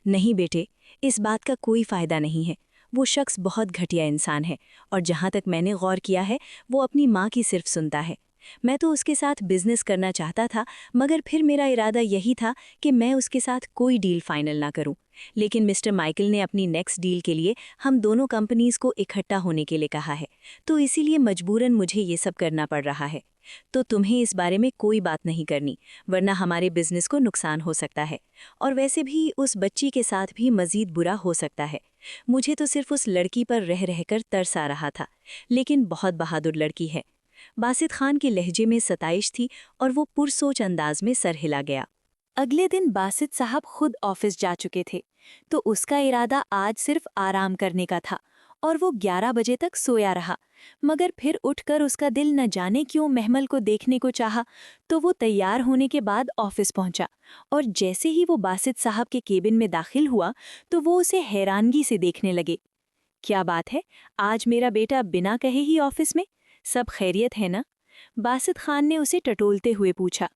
नहीं बेटे, इस बात का कोई फ़ायदा नहीं है। वो शख्स बहुत घटिया इंसान है, और जहाँ तक मैंने गौर किया है वो अपनी माँ की सिर्फ सुनता है। मैं तो उसके साथ बिजनेस करना चाहता था, मगर फिर मेरा इरादा यही था कि मैं उसके साथ कोई डील फाइनल ना करूं। लेकिन मिस्टर माइकल ने अपनी नेक्स्ट डील के लिए हम दोनों कंपनीज को इकट्ठा होने के लिए कहा है, तो इसीलिए मजबूरन मुझे ये सब करना पड़ रहा है। तो तुम्हें इस बारे में कोई बात नहीं करनी, वरना हमारे बिजनेस को नुकसान हो सकता है। और वैसे भी उस बच्ची के साथ भी मजीद बुरा हो सकता है। मुझे तो सिर्फ उस लड़की पर रह रहकर तरस आ रहा था, लेकिन बहुत बहादुर लड़की है। बासित खान के लहजे में सताइश थी और वो पुरसोच अंदाज में सर हिला गया। अगले दिन बासित साहब खुद ऑफिस जा चुके थे, तो उसका इरादा आज सिर्फ आराम करने का था और वो 11 बजे तक सोया रहा। मगर फिर उठकर उसका दिल न जाने क्यों महमल को देखने को चाहा, तो वो तैयार होने के बाद ऑफिस पहुंचा और जैसे ही वो बासित साहब के केबिन में दाखिल हुआ तो वो उसे हैरानगी से देखने लगे। क्या बात है, आज मेरा बेटा बिना कहे ही ऑफिस में? सब खैरियत है ना? बासित खान ने उसे टटोलते हुए पूछा।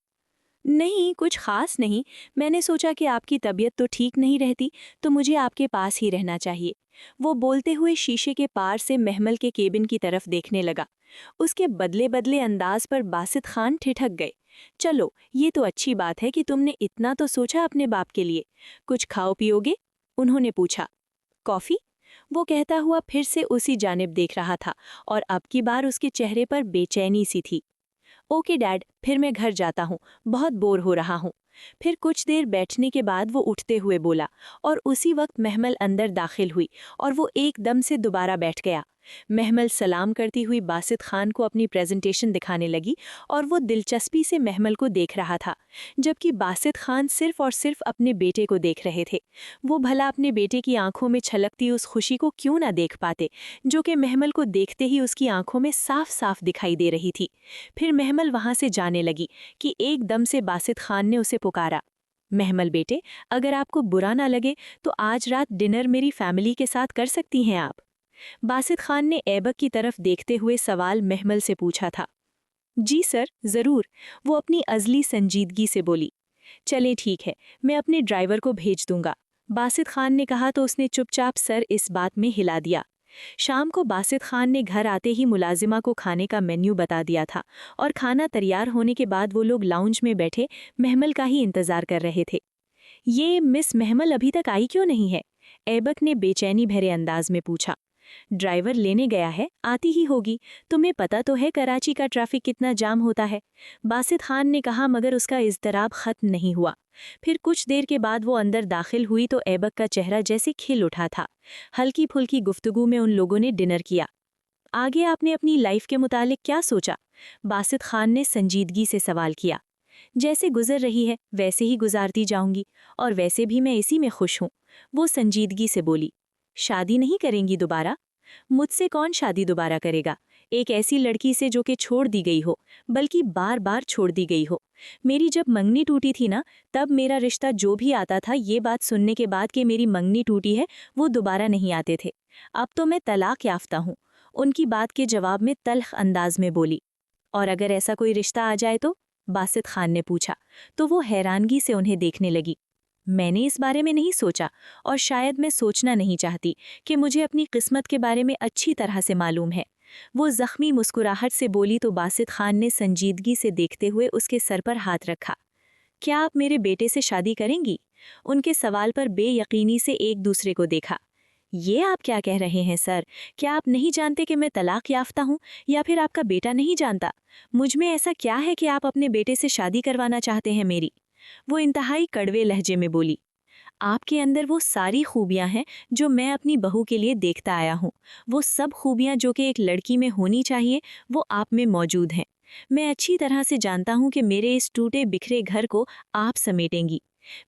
नहीं, कुछ खास नहीं। मैंने सोचा कि आपकी तबीयत तो ठीक नहीं रहती, तो मुझे आपके पास ही रहना चाहिए। वो बोलते हुए शीशे के पार से महमल के केबिन की तरफ देखने लगा। उसके बदले बदले अंदाज पर बासित खान ठिठक गए। चलो, ये तो अच्छी बात है कि तुमने इतना तो सोचा अपने बाप के लिए। कुछ खाओ पियोगे? उन्होंने पूछा। कॉफी? वो कहता हुआ फिर से उसी जानिब देख रहा था और अब की बार उसके चेहरे पर बेचैनी सी थी। ओके डैड, फिर मैं घर जाता हूँ, बहुत बोर हो रहा हूँ। फिर कुछ देर बैठने के बाद वो उठते हुए बोला और उसी वक्त महमल अंदर दाखिल हुई और वो एकदम से दोबारा बैठ गया। महमल सलाम करती हुई बासित खान को अपनी प्रेजेंटेशन दिखाने लगी और वो दिलचस्पी से महमल को देख रहा था, जबकि बासित खान सिर्फ और सिर्फ अपने बेटे को देख रहे थे। वो भला अपने बेटे की आंखों में छलकती उस खुशी को क्यों ना देख पाते, जो कि महमल को देखते ही उसकी आंखों में साफ साफ दिखाई दे रही थी। फिर महमल वहां से जाने लगी कि एकदम से बासित खान ने उसे पुकारा। महमल बेटे, अगर आपको बुरा ना लगे तो आज रात डिनर मेरी फैमिली के साथ कर सकती हैं आप? बासित खान ने ऐबक की तरफ देखते हुए सवाल महमल से पूछा था। जी सर, ज़रूर, वो अपनी अज़ली संजीदगी से बोली। चलें ठीक है, मैं अपने ड्राइवर को भेज दूंगा। बासित खान ने कहा तो उसने चुपचाप सर इस बात में हिला दिया। शाम को बासित खान ने घर आते ही मुलाजिमा को खाने का मेन्यू बता दिया था और खाना तैयार होने के बाद वो लोग लाउंज में बैठे महमल का ही इंतज़ार कर रहे थे। ये मिस महमल अभी तक आई क्यों नहीं है? ऐबक ने बेचैनी भरे अंदाज में पूछा। ड्राइवर लेने गया है, आती ही होगी। तुम्हें पता तो है कराची का ट्रैफिक कितना जाम होता है, बासित खान ने कहा, मगर उसका इज़्तिराब खत्म नहीं हुआ। फिर कुछ देर के बाद वो अंदर दाखिल हुई तो ऐबक का चेहरा जैसे खिल उठा था। हल्की फुल्की गुफ्तगू में उन लोगों ने डिनर किया। आगे आपने अपनी लाइफ के मुतालिक क्या सोचा? बासित खान ने संजीदगी से सवाल किया। जैसे गुजर रही है वैसे ही गुजारती जाऊंगी, और वैसे भी मैं इसी में खुश हूँ, वो संजीदगी से बोली। शादी नहीं करेंगी दोबारा? मुझसे कौन शादी दोबारा करेगा, एक ऐसी लड़की से जो कि छोड़ दी गई हो, बल्कि बार बार छोड़ दी गई हो। मेरी जब मंगनी टूटी थी ना, तब मेरा रिश्ता जो भी आता था ये बात सुनने के बाद कि मेरी मंगनी टूटी है वो दोबारा नहीं आते थे। अब तो मैं तलाक याफ्ता हूँ, उनकी बात के जवाब में तल्ख अंदाज में बोली। और अगर ऐसा कोई रिश्ता आ जाए तो? बासित खान ने पूछा, तो वो हैरानगी से उन्हें देखने लगी। मैंने इस बारे में नहीं सोचा, और शायद मैं सोचना नहीं चाहती कि मुझे अपनी किस्मत के बारे में अच्छी तरह से मालूम है, वो जख्मी मुस्कुराहट से बोली तो बासित खान ने संजीदगी से देखते हुए उसके सर पर हाथ रखा। क्या आप मेरे बेटे से शादी करेंगी? उनके सवाल पर बेयकीनी से एक दूसरे को देखा। ये आप क्या कह रहे हैं सर? क्या आप नहीं जानते कि मैं तलाक याफ्ता हूँ, या फिर आपका बेटा नहीं जानता? मुझ में ऐसा क्या है कि आप अपने बेटे से शादी करवाना चाहते हैं मेरी? वो इंतहाई कड़वे लहजे में बोली। आपके अंदर वो सारी खूबियां हैं जो मैं अपनी बहू के लिए देखता आया हूँ। वो सब खूबियां जो कि एक लड़की में होनी चाहिए, वो आप में मौजूद हैं। मैं अच्छी तरह से जानता हूँ कि मेरे इस टूटे बिखरे घर को आप समेटेंगी।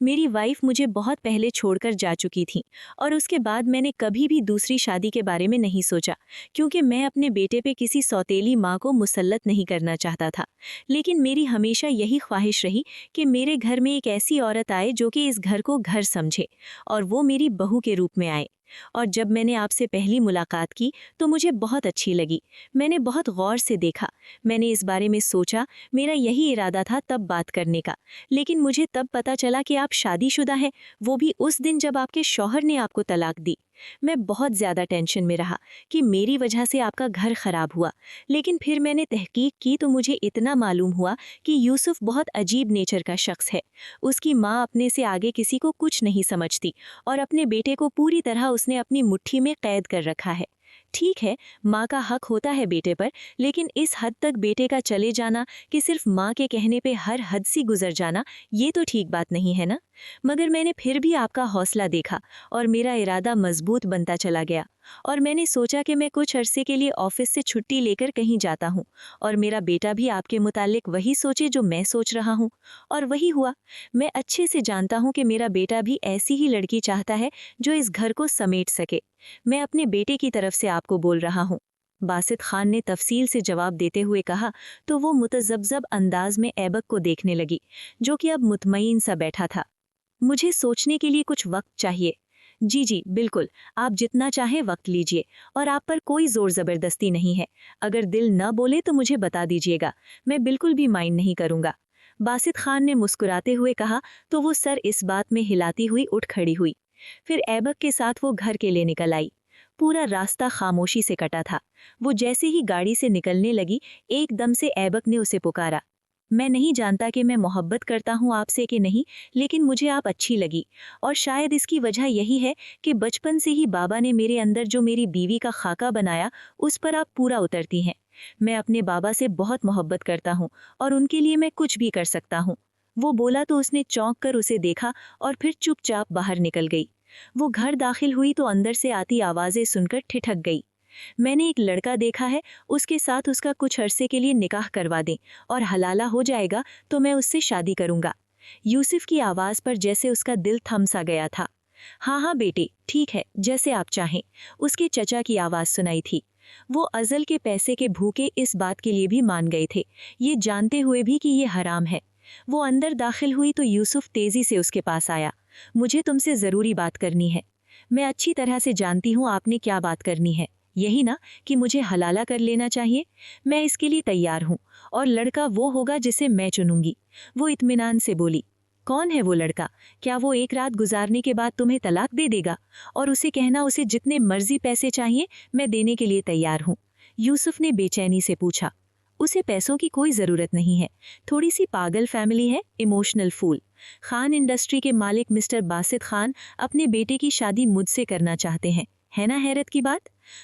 मेरी वाइफ मुझे बहुत पहले छोड़कर जा चुकी थी, और उसके बाद मैंने कभी भी दूसरी शादी के बारे में नहीं सोचा, क्योंकि मैं अपने बेटे पे किसी सौतेली माँ को मुसल्लत नहीं करना चाहता था। लेकिन मेरी हमेशा यही ख्वाहिश रही कि मेरे घर में एक ऐसी औरत आए जो कि इस घर को घर समझे, और वो मेरी बहू के रूप में आए। और जब मैंने आपसे पहली मुलाकात की तो मुझे बहुत अच्छी लगी। मैंने बहुत गौर से देखा, मैंने इस बारे में सोचा, मेरा यही इरादा था तब बात करने का। लेकिन मुझे तब पता चला कि आप शादीशुदा हैं, वो भी उस दिन जब आपके शौहर ने आपको तलाक दी। मैं बहुत ज़्यादा टेंशन में रहा कि मेरी वजह से आपका घर खराब हुआ, लेकिन फिर मैंने तहकीक की तो मुझे इतना मालूम हुआ कि यूसुफ बहुत अजीब नेचर का शख्स है। उसकी माँ अपने से आगे किसी को कुछ नहीं समझती और अपने बेटे को पूरी तरह उसने अपनी मुट्ठी में कैद कर रखा है। ठीक है, माँ का हक होता है बेटे पर, लेकिन इस हद तक बेटे का चले जाना कि सिर्फ माँ के कहने पे हर हद सी गुजर जाना, ये तो ठीक बात नहीं है ना। मगर मैंने फिर भी आपका हौसला देखा और मेरा इरादा मजबूत बनता चला गया और मैंने सोचा कि मैं कुछ अरसे के लिए ऑफिस से छुट्टी लेकर कहीं जाता हूँ और मेरा बेटा भी आपके मुतालिक वही सोचे जो मैं सोच रहा हूँ। और वही हुआ। मैं अच्छे से जानता हूँ कि मेरा बेटा भी ऐसी ही लड़की चाहता है जो इस घर को समेट सके। मैं अपने बेटे की तरफ से आपको बोल रहा हूँ। बासित खान ने तफसील से जवाब देते हुए कहा तो वो मुतज़ब्ज़ब अंदाज में ऐबक को देखने लगी, जो कि अब मुतमईन सा बैठा था। मुझे सोचने के लिए कुछ वक्त चाहिए। जी जी बिल्कुल, आप जितना चाहें वक्त लीजिए और आप पर कोई जोर ज़बरदस्ती नहीं है। अगर दिल न बोले तो मुझे बता दीजिएगा, मैं बिल्कुल भी माइंड नहीं करूँगा। बासित खान ने मुस्कुराते हुए कहा तो वो सर इस बात में हिलाती हुई उठ खड़ी हुई। फिर ऐबक के साथ वो घर के लिए निकल आई। पूरा रास्ता खामोशी से कटा था। वो जैसे ही गाड़ी से निकलने लगी, एकदम से ऐबक ने उसे पुकारा। मैं नहीं जानता कि मैं मोहब्बत करता हूँ आपसे कि नहीं, लेकिन मुझे आप अच्छी लगी और शायद इसकी वजह यही है कि बचपन से ही बाबा ने मेरे अंदर जो मेरी बीवी का खाका बनाया, उस पर आप पूरा उतरती हैं। मैं अपने बाबा से बहुत मोहब्बत करता हूँ और उनके लिए मैं कुछ भी कर सकता हूँ। वो बोला तो उसने चौंक कर उसे देखा और फिर चुपचाप बाहर निकल गई। वो घर दाखिल हुई तो अंदर से आती आवाज़ें सुनकर ठिठक गई। मैंने एक लड़का देखा है, उसके साथ उसका कुछ अरसे के लिए निकाह करवा दें और हलाला हो जाएगा तो मैं उससे शादी करूंगा। यूसुफ की आवाज़ पर जैसे उसका दिल थम सा गया था। हाँ हाँ बेटे, ठीक है, जैसे आप चाहें, उसके चचा की आवाज़ सुनाई थी। वो अज़ल के पैसे के भूखे इस बात के लिए भी मान गए थे, ये जानते हुए भी कि ये हराम है। वो अंदर दाखिल हुई तो यूसुफ तेज़ी से उसके पास आया। मुझे तुमसे ज़रूरी बात करनी है। मैं अच्छी तरह से जानती हूँ आपने क्या बात करनी है, यही ना कि मुझे हलाला कर लेना चाहिए। मैं इसके लिए तैयार हूँ और लड़का वो होगा जिसे मैं चुनूंगी। वो इत्मीनान से बोली। कौन है वो लड़का? क्या वो एक रात गुजारने के बाद तुम्हें तलाक दे देगा? और उसे कहना उसे जितने मर्जी पैसे चाहिए मैं देने के लिए तैयार हूँ। यूसुफ ने बेचैनी से पूछा। उसे पैसों की कोई ज़रूरत नहीं है, थोड़ी सी पागल फैमिली है, इमोशनल फूल। खान इंडस्ट्री के मालिक मिस्टर बासित खान अपने बेटे की शादी मुझसे करना चाहते हैं, है ना हैरत की बात?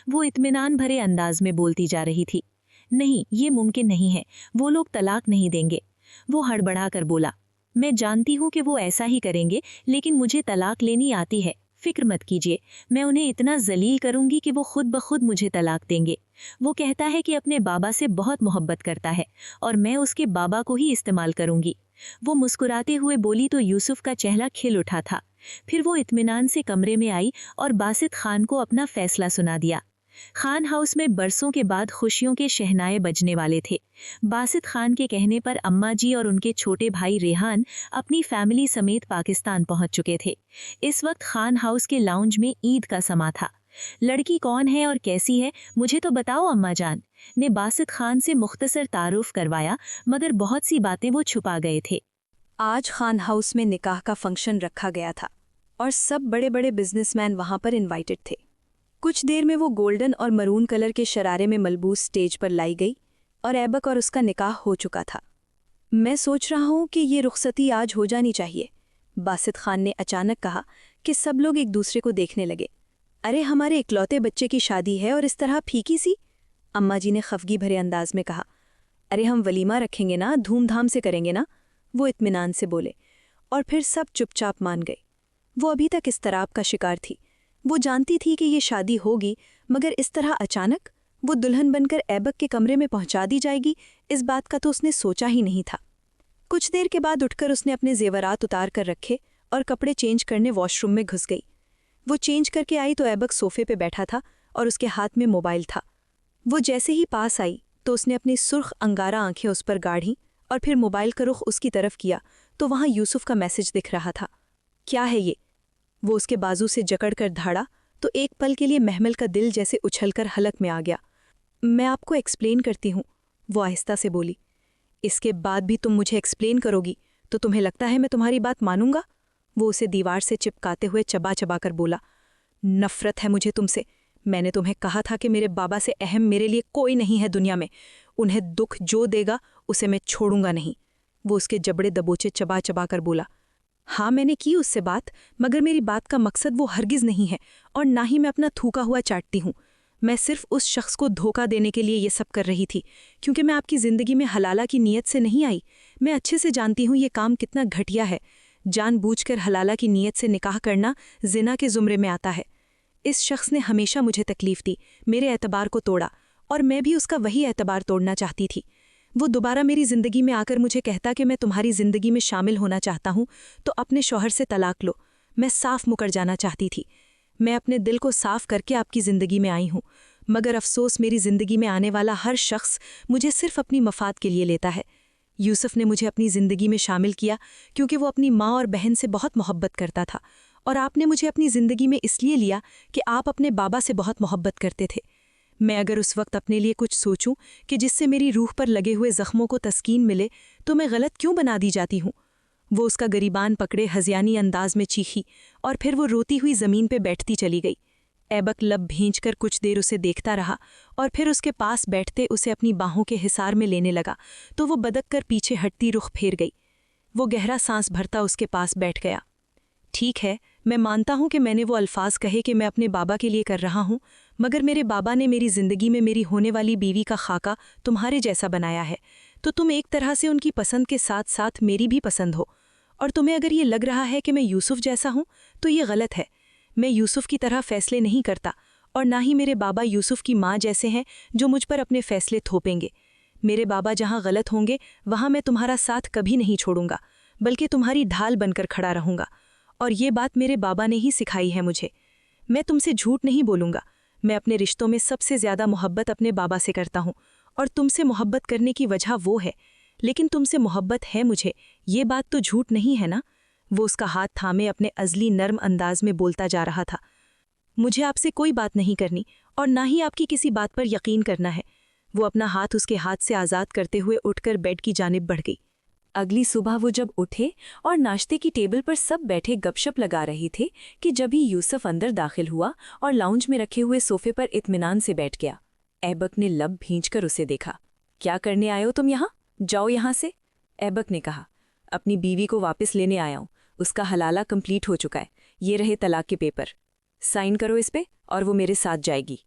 वो इत्मीनान भरे अंदाज में बोलती जा रही थी। नहीं, ये मुमकिन नहीं है, वो लोग तलाक नहीं देंगे। वो हड़बड़ा कर बोला। मैं जानती हूँ कि वो ऐसा ही करेंगे, लेकिन मुझे तलाक लेनी आती है, फिक्र मत कीजिए। मैं उन्हें इतना जलील करूंगी कि वो खुद ब खुद मुझे तलाक देंगे। वो कहता है कि अपने बाबा से बहुत मोहब्बत करता है और मैं उसके बाबा को ही इस्तेमाल करूंगी। वो मुस्कुराते हुए बोली तो यूसुफ का चेहरा खिल उठा था। फिर वो इत्मीनान से कमरे में आई और बासित खान को अपना फैसला सुना दिया। खान हाउस में बरसों के बाद खुशियों के शहनाए बजने वाले थे। बासित खान के कहने पर अम्मा जी और उनके छोटे भाई रेहान अपनी फैमिली समेत पाकिस्तान पहुंच चुके थे। इस वक्त खान हाउस के लाउंज में ईद का समा था। लड़की कौन है और कैसी है, मुझे तो बताओ अम्मा जान, ने बासित खान से मुख्तसर तारुफ करवाया, मगर बहुत सी बातें वो छुपा गए थे। आज खान हाउस में निकाह का फंक्शन रखा गया था और सब बड़े बड़े बिजनेसमैन वहां पर इनवाइटेड थे। कुछ देर में वो गोल्डन और मरून कलर के शरारे में मलबूस स्टेज पर लाई गई और ऐबक और उसका निकाह हो चुका था। मैं सोच रहा हूं कि ये रुखसती आज हो जानी चाहिए, बासित खान ने अचानक कहा कि सब लोग एक दूसरे को देखने लगे। अरे हमारे इकलौते बच्चे की शादी है और इस तरह फीकी सी? अम्मा जी ने खफगी भरे अंदाज में कहा। अरे हम वलीमा रखेंगे ना, धूमधाम से करेंगे ना, वो इत्मीनान से बोले। और फिर सब चुपचाप मान गए। वो अभी तक इस्तराब का शिकार थी। वो जानती थी कि ये शादी होगी, मगर इस तरह अचानक वो दुल्हन बनकर ऐबक के कमरे में पहुंचा दी जाएगी, इस बात का तो उसने सोचा ही नहीं था। कुछ देर के बाद उठकर उसने अपने जेवरात उतार कर रखे और कपड़े चेंज करने वॉशरूम में घुस गई। वो चेंज करके आई तो ऐबक सोफे पे बैठा था और उसके हाथ में मोबाइल था। वो जैसे ही पास आई तो उसने अपनी सुर्ख अंगारा आंखें उस पर गाढ़ीं और फिर मोबाइल का रुख उसकी तरफ किया तो वहां यूसुफ का मैसेज दिख रहा था। क्या है ये? वो उसके बाजू से जकड़कर धाड़ा तो एक पल के लिए महमल का दिल जैसे उछलकर हलक में आ गया। मैं आपको एक्सप्लेन करती हूँ, वो आहिस्ता से बोली। इसके बाद भी तुम मुझे एक्सप्लेन करोगी तो तुम्हें लगता है मैं तुम्हारी बात मानूंगा? वो उसे दीवार से चिपकाते हुए चबा चबा कर बोला। नफरत है मुझे तुमसे। मैंने तुम्हें कहा था कि मेरे बाबा से अहम मेरे लिए कोई नहीं है दुनिया में। उन्हें दुख जो देगा उसे मैं छोड़ूंगा नहीं। वो उसके जबड़े दबोचे चबा चबा कर बोला। हाँ, मैंने की उससे बात, मगर मेरी बात का मकसद वो हरगिज़ नहीं है और ना ही मैं अपना थूका हुआ चाटती हूँ। मैं सिर्फ उस शख्स को धोखा देने के लिए ये सब कर रही थी, क्योंकि मैं आपकी ज़िंदगी में हलाला की नीयत से नहीं आई। मैं अच्छे से जानती हूँ ये काम कितना घटिया है। जानबूझकर हलाला की नीयत से निकाह करना जिना के ज़ुमरे में आता है। इस शख्स ने हमेशा मुझे तकलीफ़ दी, मेरे एतबार को तोड़ा, और मैं भी उसका वही एतबार तोड़ना चाहती थी। वो दोबारा मेरी ज़िंदगी में आकर मुझे कहता कि मैं तुम्हारी ज़िंदगी में शामिल होना चाहता हूँ तो अपने शौहर से तलाक लो। मैं साफ मुकर जाना चाहती थी। मैं अपने दिल को साफ करके आपकी ज़िंदगी में आई हूँ, मगर अफसोस मेरी ज़िंदगी में आने वाला हर शख्स मुझे सिर्फ अपनी मफाद के लिए लेता है। यूसुफ ने मुझे अपनी ज़िंदगी में शामिल किया क्योंकि वो अपनी माँ और बहन से बहुत मोहब्बत करता था, और आपने मुझे अपनी ज़िंदगी में इसलिए लिया कि आप अपने बाबा से बहुत मोहब्बत करते थे। मैं अगर उस वक्त अपने लिए कुछ सोचूं कि जिससे मेरी रूह पर लगे हुए ज़ख्मों को तस्कीन मिले, तो मैं गलत क्यों बना दी जाती हूँ। वो उसका गरीबान पकड़े हज़ियानी अंदाज में चीखी और फिर वो रोती हुई ज़मीन पे बैठती चली गई। ऐबक लब भींचकर कुछ देर उसे देखता रहा और फिर उसके पास बैठते उसे अपनी बाहों के हिसार में लेने लगा तो वो बदक कर पीछे हटती रुख फेर गई। वो गहरा सांस भरता उसके पास बैठ गया। ठीक है, मैं मानता हूँ कि मैंने वो अल्फाज कहे कि मैं अपने बाबा के लिए कर रहा हूँ, मगर मेरे बाबा ने मेरी ज़िंदगी में मेरी होने वाली बीवी का खाका तुम्हारे जैसा बनाया है, तो तुम एक तरह से उनकी पसंद के साथ साथ मेरी भी पसंद हो। और तुम्हें अगर ये लग रहा है कि मैं यूसुफ जैसा हूँ तो ये गलत है। मैं यूसुफ की तरह फ़ैसले नहीं करता, और ना ही मेरे बाबा यूसुफ की माँ जैसे हैं जो मुझ पर अपने फ़ैसले थोपेंगे। मेरे बाबा जहाँ गलत होंगे वहाँ मैं तुम्हारा साथ कभी नहीं छोड़ूंगा, बल्कि तुम्हारी ढाल बनकर खड़ा रहूँगा। और ये बात मेरे बाबा ने ही सिखाई है मुझे। मैं तुमसे झूठ नहीं बोलूँगा। मैं अपने रिश्तों में सबसे ज़्यादा मोहब्बत अपने बाबा से करता हूँ, और तुमसे मोहब्बत करने की वजह वो है। लेकिन तुमसे मोहब्बत है मुझे, ये बात तो झूठ नहीं है ना। वो उसका हाथ थामे अपने अज़ली नर्म अंदाज में बोलता जा रहा था। मुझे आपसे कोई बात नहीं करनी और ना ही आपकी किसी बात पर यकीन करना है। वो अपना हाथ उसके हाथ से आज़ाद करते हुए उठकर बेड की जानिब बढ़ गई। अगली सुबह वो जब उठे और नाश्ते की टेबल पर सब बैठे गपशप लगा रहे थे कि जब ही यूसुफ अंदर दाखिल हुआ और लाउंज में रखे हुए सोफे पर इत्मीनान से बैठ गया। ऐबक ने लब भींचकर उसे देखा। क्या करने आए हो तुम यहाँ? जाओ यहाँ से, ऐबक ने कहा। अपनी बीवी को वापस लेने आया हूँ, उसका हलाला कंप्लीट हो चुका है। ये रहे तलाक के पेपर, साइन करो इस पे और वो मेरे साथ जाएगी।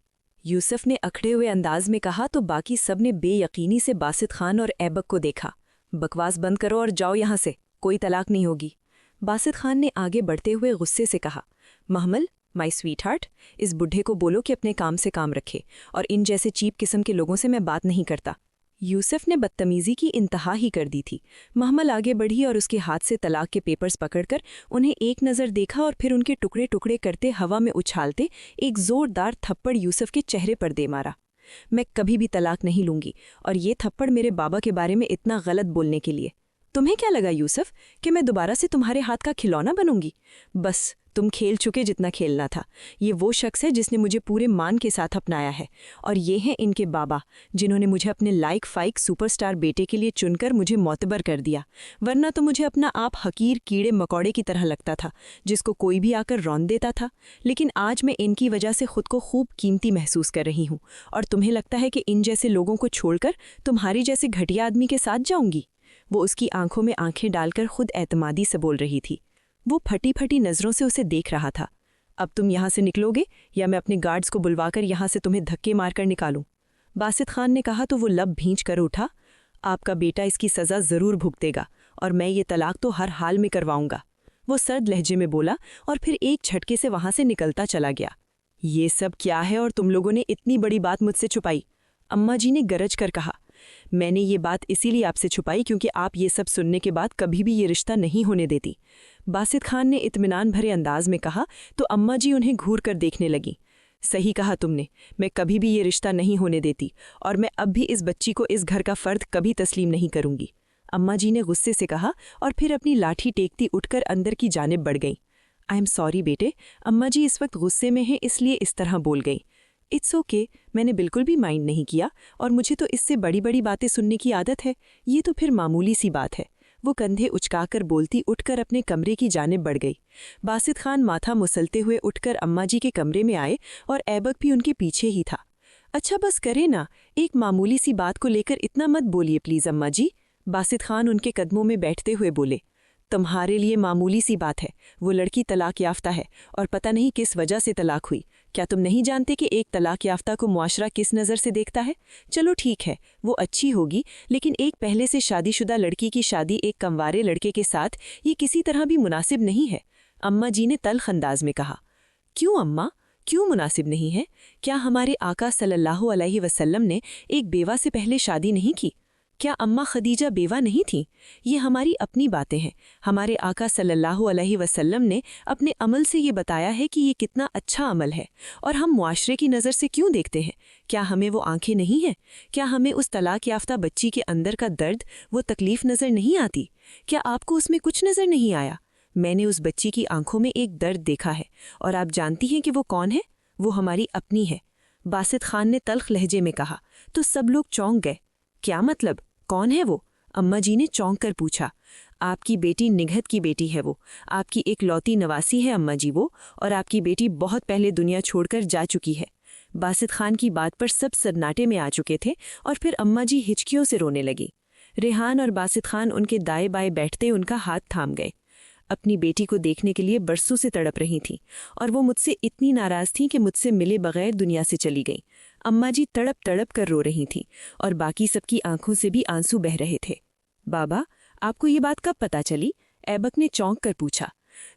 यूसुफ ने अखड़े हुए अंदाज में कहा तो बाकी सब ने बेयकीनी से बासित खान और ऐबक को देखा। बकवास बंद करो और जाओ यहाँ से, कोई तलाक नहीं होगी। बासित खान ने आगे बढ़ते हुए गुस्से से कहा। महमल, माय स्वीट हार्ट, इस बुढ़े को बोलो कि अपने काम से काम रखे, और इन जैसे चीप किस्म के लोगों से मैं बात नहीं करता। यूसुफ ने बदतमीजी की इंतहा ही कर दी थी। महमल आगे बढ़ी और उसके हाथ से तलाक के पेपर्स पकड़कर उन्हें एक नज़र देखा और फिर उनके टुकड़े टुकड़े करते हवा में उछालते एक जोरदार थप्पड़ यूसुफ के चेहरे पर दे मारा। मैं कभी भी तलाक नहीं लूंगी, और ये थप्पड़ मेरे बाबा के बारे में इतना गलत बोलने के लिए। तुम्हें क्या लगा यूसुफ कि मैं दोबारा से तुम्हारे हाथ का खिलौना बनूंगी? बस तुम खेल चुके जितना खेलना था। ये वो शख्स है जिसने मुझे पूरे मान के साथ अपनाया है, और ये हैं इनके बाबा जिन्होंने मुझे अपने लाइक फाइक सुपरस्टार बेटे के लिए चुनकर मुझे मोतबर कर दिया। वरना तो मुझे अपना आप हकीर कीड़े मकौड़े की तरह लगता था जिसको कोई भी आकर रौंद देता था। लेकिन आज मैं इनकी वजह से खुद को खूब कीमती महसूस कर रही हूँ, और तुम्हें लगता है कि इन जैसे लोगों को छोड़कर तुम्हारी जैसे घटिया आदमी के साथ जाऊंगी? वो उसकी आंखों में आंखें डालकर खुद एतमादी से बोल रही थी। वो फटी फटी नज़रों से उसे देख रहा था। अब तुम यहाँ से निकलोगे या मैं अपने गार्ड्स को बुलवाकर यहाँ से तुम्हें धक्के मारकर निकालूं? बासित खान ने कहा तो वो लब भींच कर उठा। आपका बेटा इसकी सज़ा ज़रूर भुगतेगा, और मैं ये तलाक तो हर हाल में करवाऊंगा। वो सर्द लहजे में बोला और फिर एक झटके से वहाँ से निकलता चला गया। ये सब क्या है और तुम लोगों ने इतनी बड़ी बात मुझसे छुपाई? अम्मा जी ने गरज कर कहा। मैंने ये बात इसीलिए आपसे छुपाई क्योंकि आप ये सब सुनने के बाद कभी भी ये रिश्ता नहीं होने देती। बासित खान ने इत्मीनान भरे अंदाज में कहा तो अम्मा जी उन्हें घूर कर देखने लगी। सही कहा तुमने, मैं कभी भी ये रिश्ता नहीं होने देती, और मैं अब भी इस बच्ची को इस घर का फ़र्द कभी तस्लीम नहीं करूंगी। अम्मा जी ने गुस्से से कहा और फिर अपनी लाठी टेकती उठकर अंदर की जानिब बढ़ गई। आई एम सॉरी बेटे, अम्मा जी इस वक्त गुस्से में हैं इसलिए इस तरह बोल गई। इट्स ओके, मैंने बिल्कुल भी माइंड नहीं किया, और मुझे तो इससे बड़ी बड़ी बातें सुनने की आदत है। ये तो फिर मामूली सी बात है। वो कंधे उचकाकर बोलती उठकर अपने कमरे की जानिब बढ़ गई। बासित खान माथा मुसलते हुए उठकर अम्मा जी के कमरे में आए और ऐबक भी उनके पीछे ही था। अच्छा बस करे ना, एक मामूली सी बात को लेकर इतना मत बोलिए प्लीज अम्मा जी। बासित खान उनके कदमों में बैठते हुए बोले। तुम्हारे लिए मामूली सी बात है, वो लड़की तलाक याफ्ता है और पता नहीं किस वजह से तलाक हुई। क्या तुम नहीं जानते कि एक तलाक याफ्ता को मुआशरा किस नज़र से देखता है? चलो ठीक है, वो अच्छी होगी, लेकिन एक पहले से शादीशुदा लड़की की शादी एक कमवारे लड़के के साथ ये किसी तरह भी मुनासिब नहीं है। अम्मा जी ने तल्ख अंदाज में कहा। क्यों अम्मा, क्यों मुनासिब नहीं है? क्या हमारे आका सल्लल्लाहु अलैहि वसल्लम ने एक बेवा से पहले शादी नहीं की? क्या अम्मा खदीजा बेवा नहीं थीं? ये हमारी अपनी बातें हैं। हमारे आका सल्लल्लाहु अलैहि वसल्लम ने अपने अमल से ये बताया है कि ये कितना अच्छा अमल है, और हम मुआशरे की नज़र से क्यों देखते हैं? क्या हमें वो आंखें नहीं हैं? क्या हमें उस तलाक याफ्ता बच्ची के अंदर का दर्द, वो तकलीफ नज़र नहीं आती? क्या आपको उसमें कुछ नज़र नहीं आया? मैंने उस बच्ची की आंखों में एक दर्द देखा है, और आप जानती हैं कि वो कौन है? वो हमारी अपनी है। बासित खान ने तल्ख लहजे में कहा तो सब लोग चौंक गए। क्या मतलब, कौन है वो? अम्मा जी ने चौंक कर पूछा। आपकी बेटी निघत की बेटी है वो, आपकी एक लौती नवासी है अम्मा जी वो, और आपकी बेटी बहुत पहले दुनिया छोड़कर जा चुकी है। बासित खान की बात पर सब सन्नाटे में आ चुके थे और फिर अम्मा जी हिचकियों से रोने लगी। रेहान और बासित खान उनके दाएं बाएं बैठते उनका हाथ थाम गए। अपनी बेटी को देखने के लिए बरसों से तड़प रही थीं और वो मुझसे इतनी नाराज़ थीं कि मुझसे मिले बगैर दुनिया से चली गईं। अम्मा जी तड़प तड़प कर रो रही थीं और बाकी सबकी आंखों से भी आंसू बह रहे थे। बाबा, आपको ये बात कब पता चली? ऐबक ने चौंक कर पूछा।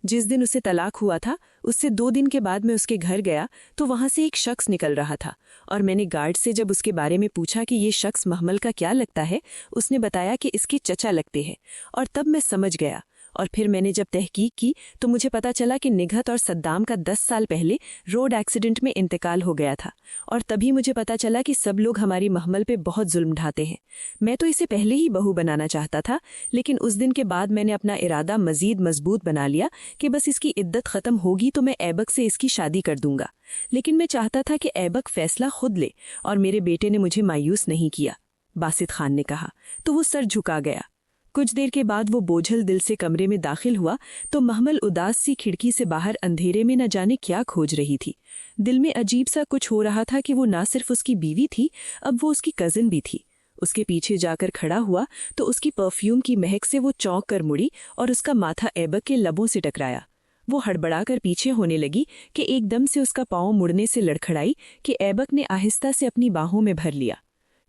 जिस दिन उसे तलाक हुआ था, उससे 2 दिन के बाद मैं उसके घर गया तो वहां से एक शख्स निकल रहा था, और मैंने गार्ड से जब उसके बारे में पूछा कि ये शख्स महमल का क्या लगता है, उसने बताया कि इसके चचा लगते हैं, और तब मैं समझ गया। और फिर मैंने जब तहकीक की तो मुझे पता चला कि निघत और सद्दाम का 10 साल पहले रोड एक्सीडेंट में इंतकाल हो गया था, और तभी मुझे पता चला कि सब लोग हमारी महमल पे बहुत जुल्म ढाते हैं। मैं तो इसे पहले ही बहू बनाना चाहता था, लेकिन उस दिन के बाद मैंने अपना इरादा मजीद मजबूत बना लिया कि बस इसकी इद्दत ख़त्म होगी तो मैं ऐबक से इसकी शादी कर दूंगा। लेकिन मैं चाहता था कि ऐबक फैसला खुद ले, और मेरे बेटे ने मुझे मायूस नहीं किया। बासित खान ने कहा तो वो सर झुका गया। कुछ देर के बाद वो बोझल दिल से कमरे में दाखिल हुआ तो महमल उदास सी खिड़की से बाहर अंधेरे में न जाने क्या खोज रही थी। दिल में अजीब सा कुछ हो रहा था कि वो ना सिर्फ उसकी बीवी थी, अब वो उसकी कजिन भी थी। उसके पीछे जाकर खड़ा हुआ तो उसकी परफ्यूम की महक से वो चौंक कर मुड़ी और उसका माथा ऐबक के लबों से टकराया। वो हड़बड़ाकर पीछे होने लगी कि एकदम से उसका पाँव मुड़ने से लड़खड़ाई कि ऐबक ने आहिस्ता से अपनी बाहों में भर लिया।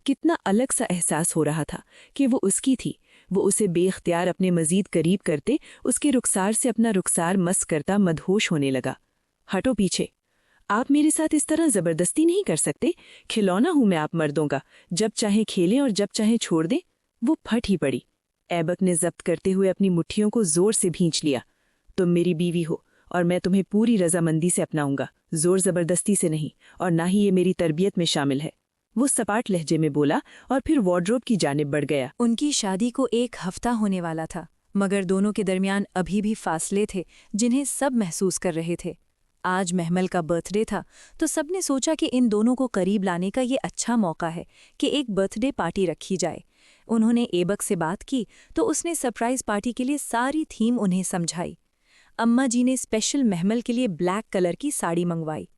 कितना अलग सा एहसास हो रहा था कि वो उसकी थी। वो उसे बेख्तियार अपने मजीद करीब करते उसके रुखसार से अपना रुखसार मस करता मदहोश होने लगा। हटो पीछे, आप मेरे साथ इस तरह जबरदस्ती नहीं कर सकते। खिलौना हूं मैं आप मर्दों का, जब चाहे खेलें और जब चाहे छोड़ दें। वो फट ही पड़ी। ऐबक ने जब्त करते हुए अपनी मुट्ठियों को जोर से भींच लिया। तुम मेरी बीवी हो और मैं तुम्हें पूरी रजामंदी से अपनाऊंगा, जोर जबरदस्ती से नहीं, और ना ही ये मेरी तरबियत में शामिल है। वो सपाट लहजे में बोला और फिर वार्डरोब की जानिब बढ़ गया। उनकी शादी को 1 हफ्ता होने वाला था, मगर दोनों के दरमियान अभी भी फासले थे जिन्हें सब महसूस कर रहे थे। आज महमल का बर्थडे था तो सबने सोचा कि इन दोनों को करीब लाने का ये अच्छा मौका है कि एक बर्थडे पार्टी रखी जाए। उन्होंने ऐबक से बात की तो उसने सरप्राइज पार्टी के लिए सारी थीम उन्हें समझाई। अम्मा जी ने स्पेशल महमल के लिए ब्लैक कलर की साड़ी मंगवाई।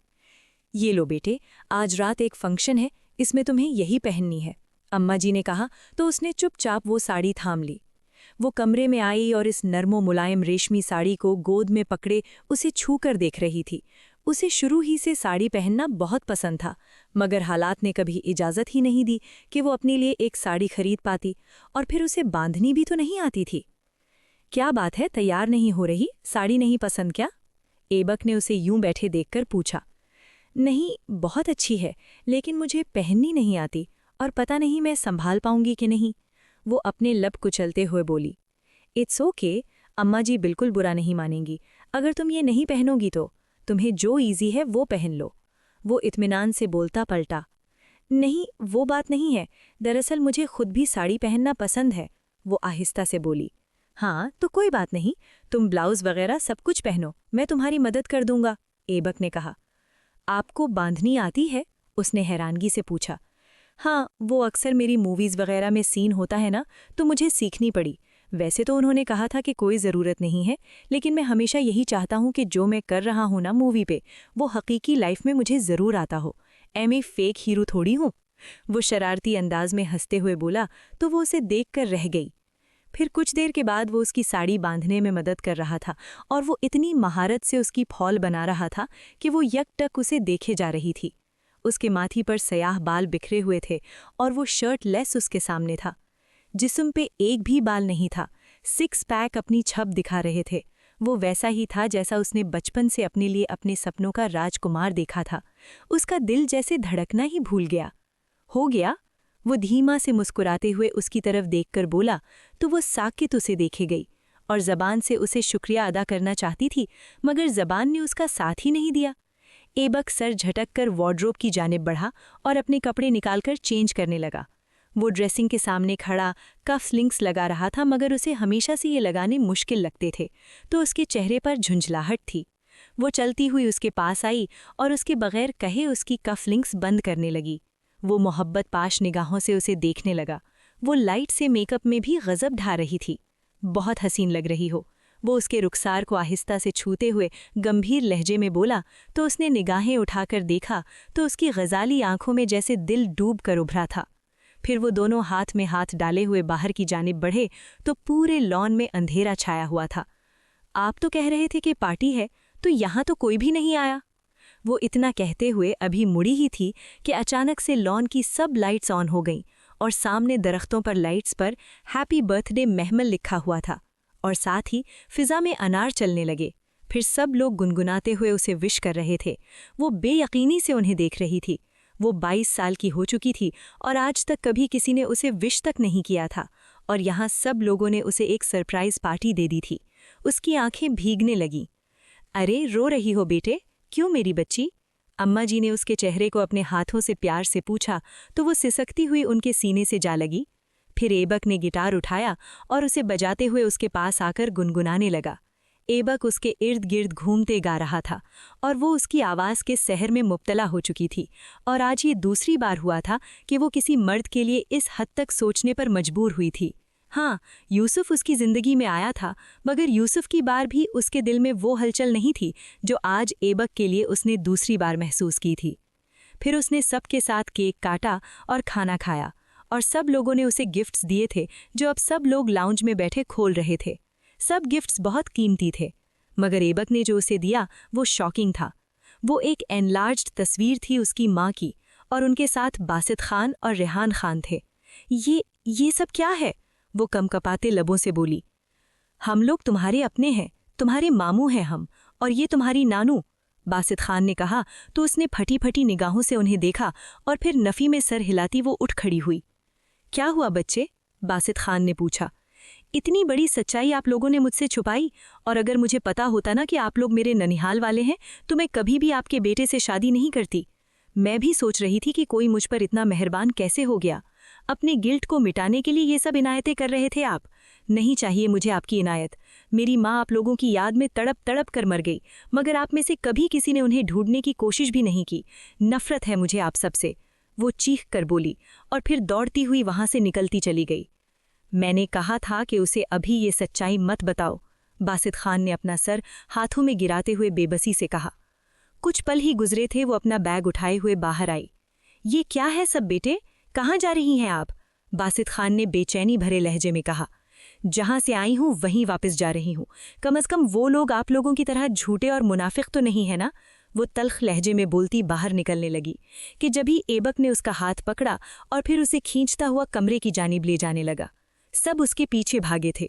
ये लो बेटे, आज रात एक फंक्शन है, इसमें तुम्हें यही पहननी है, अम्मा जी ने कहा तो उसने चुपचाप वो साड़ी थाम ली। वो कमरे में आई और इस नरमो मुलायम रेशमी साड़ी को गोद में पकड़े उसे छू कर देख रही थी। उसे शुरू ही से साड़ी पहनना बहुत पसंद था, मगर हालात ने कभी इजाज़त ही नहीं दी कि वो अपने लिए एक साड़ी खरीद पाती, और फिर उसे बांधनी भी तो नहीं आती थी। क्या बात है, तैयार नहीं हो रही? साड़ी नहीं पसंद क्या? ऐबक ने उसे यूं बैठे देखकर पूछा। नहीं, बहुत अच्छी है, लेकिन मुझे पहननी नहीं आती और पता नहीं मैं संभाल पाऊंगी कि नहीं, वो अपने लब कुचलते हुए बोली। इट्स ओके, अम्मा जी बिल्कुल बुरा नहीं मानेंगी। अगर तुम ये नहीं पहनोगी तो तुम्हें जो इजी है वो पहन लो। वो इत्मीनान से बोलता पलटा। नहीं, वो बात नहीं है, दरअसल मुझे खुद भी साड़ी पहनना पसंद है, वो आहिस्ता से बोली। हाँ तो कोई बात नहीं, तुम ब्लाउज वगैरह सब कुछ पहनो, मैं तुम्हारी मदद कर दूंगा, ऐबक ने कहा। आपको बांधनी आती है? उसने हैरानगी से पूछा। हाँ, वो अक्सर मेरी मूवीज़ वगैरह में सीन होता है ना, तो मुझे सीखनी पड़ी। वैसे तो उन्होंने कहा था कि कोई ज़रूरत नहीं है, लेकिन मैं हमेशा यही चाहता हूँ कि जो मैं कर रहा हूँ ना मूवी पे, वो हकीकी लाइफ में मुझे ज़रूर आता हो। मैं फेक हीरो थोड़ी हूँ। वो शरारती अंदाज में हंसते हुए बोला तो वो उसे देखकर रह गई। फिर कुछ देर के बाद वो उसकी साड़ी बांधने में मदद कर रहा था और वो इतनी महारत से उसकी फॉल बना रहा था कि वो यकटक उसे देखे जा रही थी। उसके माथी पर सयाह बाल बिखरे हुए थे और वो शर्ट लेस उसके सामने था। जिस्म पे एक भी बाल नहीं था, 6 पैक अपनी छब दिखा रहे थे। वो वैसा ही था जैसा उसने बचपन से अपने लिए अपने सपनों का राजकुमार देखा था। उसका दिल जैसे धड़कना ही भूल गया। हो गया? वो धीमा से मुस्कुराते हुए उसकी तरफ देखकर बोला तो वो साकित उसे देखे गई और ज़बान से उसे शुक्रिया अदा करना चाहती थी, मगर ज़बान ने उसका साथ ही नहीं दिया। एबक सर झटक कर वार्डरोब की जानिब बढ़ा और अपने कपड़े निकालकर चेंज करने लगा। वो ड्रेसिंग के सामने खड़ा कफ लिंक्स लगा रहा था, मगर उसे हमेशा से ये लगाने मुश्किल लगते थे, तो उसके चेहरे पर झुंझलाहट थी। वो चलती हुई उसके पास आई और उसके बगैर कहे उसकी कफ लिंक्स बंद करने लगी। वो मोहब्बत पाश निगाहों से उसे देखने लगा। वो लाइट से मेकअप में भी गजब ढा रही थी। बहुत हसीन लग रही हो। वो उसके रुखसार को आहिस्ता से छूते हुए गंभीर लहजे में बोला तो उसने निगाहें उठाकर देखा तो उसकी गजाली आंखों में जैसे दिल डूब कर उभरा था। फिर वो दोनों हाथ में हाथ डाले हुए बाहर की जानिब बढ़े तो पूरे लॉन में अंधेरा छाया हुआ था। आप तो कह रहे थे कि पार्टी है, तो यहाँ तो कोई भी नहीं आया। वो इतना कहते हुए अभी मुड़ी ही थी कि अचानक से लॉन की सब लाइट्स ऑन हो गईं और सामने दरख्तों पर लाइट्स पर हैप्पी बर्थडे महमल लिखा हुआ था और साथ ही फिजा में अनार चलने लगे। फिर सब लोग गुनगुनाते हुए उसे विश कर रहे थे। वो बेयकीनी से उन्हें देख रही थी। वो 22 साल की हो चुकी थी और आज तक कभी किसी ने उसे विश तक नहीं किया था, और यहाँ सब लोगों ने उसे एक सरप्राइज पार्टी दे दी थी। उसकी आंखें भीगने लगीं। अरे रो रही हो बेटे, क्यों मेरी बच्ची? अम्मा जी ने उसके चेहरे को अपने हाथों से प्यार से पूछा तो वो सिसकती हुई उनके सीने से जा लगी। फिर एबक ने गिटार उठाया और उसे बजाते हुए उसके पास आकर गुनगुनाने लगा। एबक उसके इर्द गिर्द घूमते गा रहा था और वो उसकी आवाज़ के सहर में मुब्तला हो चुकी थी, और आज ये दूसरी बार हुआ था कि वो किसी मर्द के लिए इस हद तक सोचने पर मजबूर हुई थी। हाँ, यूसुफ उसकी ज़िंदगी में आया था, मगर यूसुफ की बार भी उसके दिल में वो हलचल नहीं थी जो आज एबक के लिए उसने दूसरी बार महसूस की थी। फिर उसने सबके साथ केक काटा और खाना खाया, और सब लोगों ने उसे गिफ्ट्स दिए थे जो अब सब लोग लाउंज में बैठे खोल रहे थे। सब गिफ्ट्स बहुत कीमती थे, मगर एबक ने जो उसे दिया वो शॉकिंग था। वो एक एनलार्ज्ड तस्वीर थी उसकी माँ की, और उनके साथ बासित खान और रेहान खान थे। ये सब क्या है? वो कमकपाते लबों से बोली। हम लोग तुम्हारे अपने हैं, तुम्हारे मामू हैं हम, और ये तुम्हारी नानू, बासित खान ने कहा तो उसने फटी फटी निगाहों से उन्हें देखा और फिर नफ़ी में सर हिलाती वो उठ खड़ी हुई। क्या हुआ बच्चे? बासित खान ने पूछा। इतनी बड़ी सच्चाई आप लोगों ने मुझसे छुपाई, और अगर मुझे पता होता ना कि आप लोग मेरे ननिहाल वाले हैं तो मैं कभी भी आपके बेटे से शादी नहीं करती। मैं भी सोच रही थी कि कोई मुझ पर इतना मेहरबान कैसे हो गया। अपने गिल्ट को मिटाने के लिए ये सब इनायतें कर रहे थे आप। नहीं चाहिए मुझे आपकी इनायत। मेरी माँ आप लोगों की याद में तड़प तड़प कर मर गई, मगर आप में से कभी किसी ने उन्हें ढूंढने की कोशिश भी नहीं की। नफरत है मुझे आप सबसे, वो चीख कर बोली और फिर दौड़ती हुई वहां से निकलती चली गई। मैंने कहा था कि उसे अभी ये सच्चाई मत बताओ, बासित खान ने अपना सर हाथों में गिराते हुए बेबसी से कहा। कुछ पल ही गुजरे थे वो अपना बैग उठाए हुए बाहर आई। ये क्या है सब बेटे, कहाँ जा रही हैं आप? बासित खान ने बेचैनी भरे लहजे में कहा। जहां से आई हूं वहीं वापस जा रही हूं। कम से कम वो लोग आप लोगों की तरह झूठे और मुनाफिक तो नहीं है ना? वो तल्ख लहजे में बोलती बाहर निकलने लगी कि जभी एबक ने उसका हाथ पकड़ा और फिर उसे खींचता हुआ कमरे की जानिब ले जाने लगा। सब उसके पीछे भागे थे।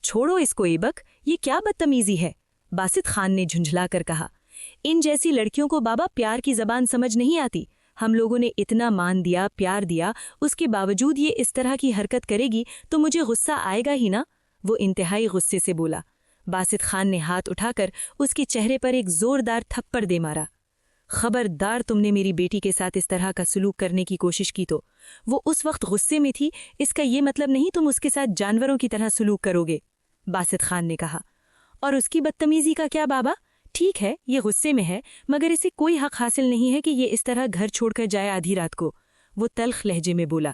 छोड़ो इसको एबक, ये क्या बदतमीजी है? बासित खान ने झुंझला कर कहा। इन जैसी लड़कियों को बाबा प्यार की जबान समझ नहीं आती। हम लोगों ने इतना मान दिया, प्यार दिया, उसके बावजूद ये इस तरह की हरकत करेगी तो मुझे गुस्सा आएगा ही ना? वो इंतहाई गुस्से से बोला। बासित खान ने हाथ उठाकर उसके चेहरे पर एक जोरदार थप्पड़ दे मारा। खबरदार, तुमने मेरी बेटी के साथ इस तरह का सलूक करने की कोशिश की तो। वो उस वक्त गुस्से में थी, इसका ये मतलब नहीं तुम उसके साथ जानवरों की तरह सलूक करोगे, बासित खान ने कहा। और उसकी बदतमीजी का क्या बाबा? ठीक है, ये गुस्से में है, मगर इसे कोई हक हासिल नहीं है कि ये इस तरह घर छोड़कर जाए आधी रात को, वो तल्ख लहजे में बोला।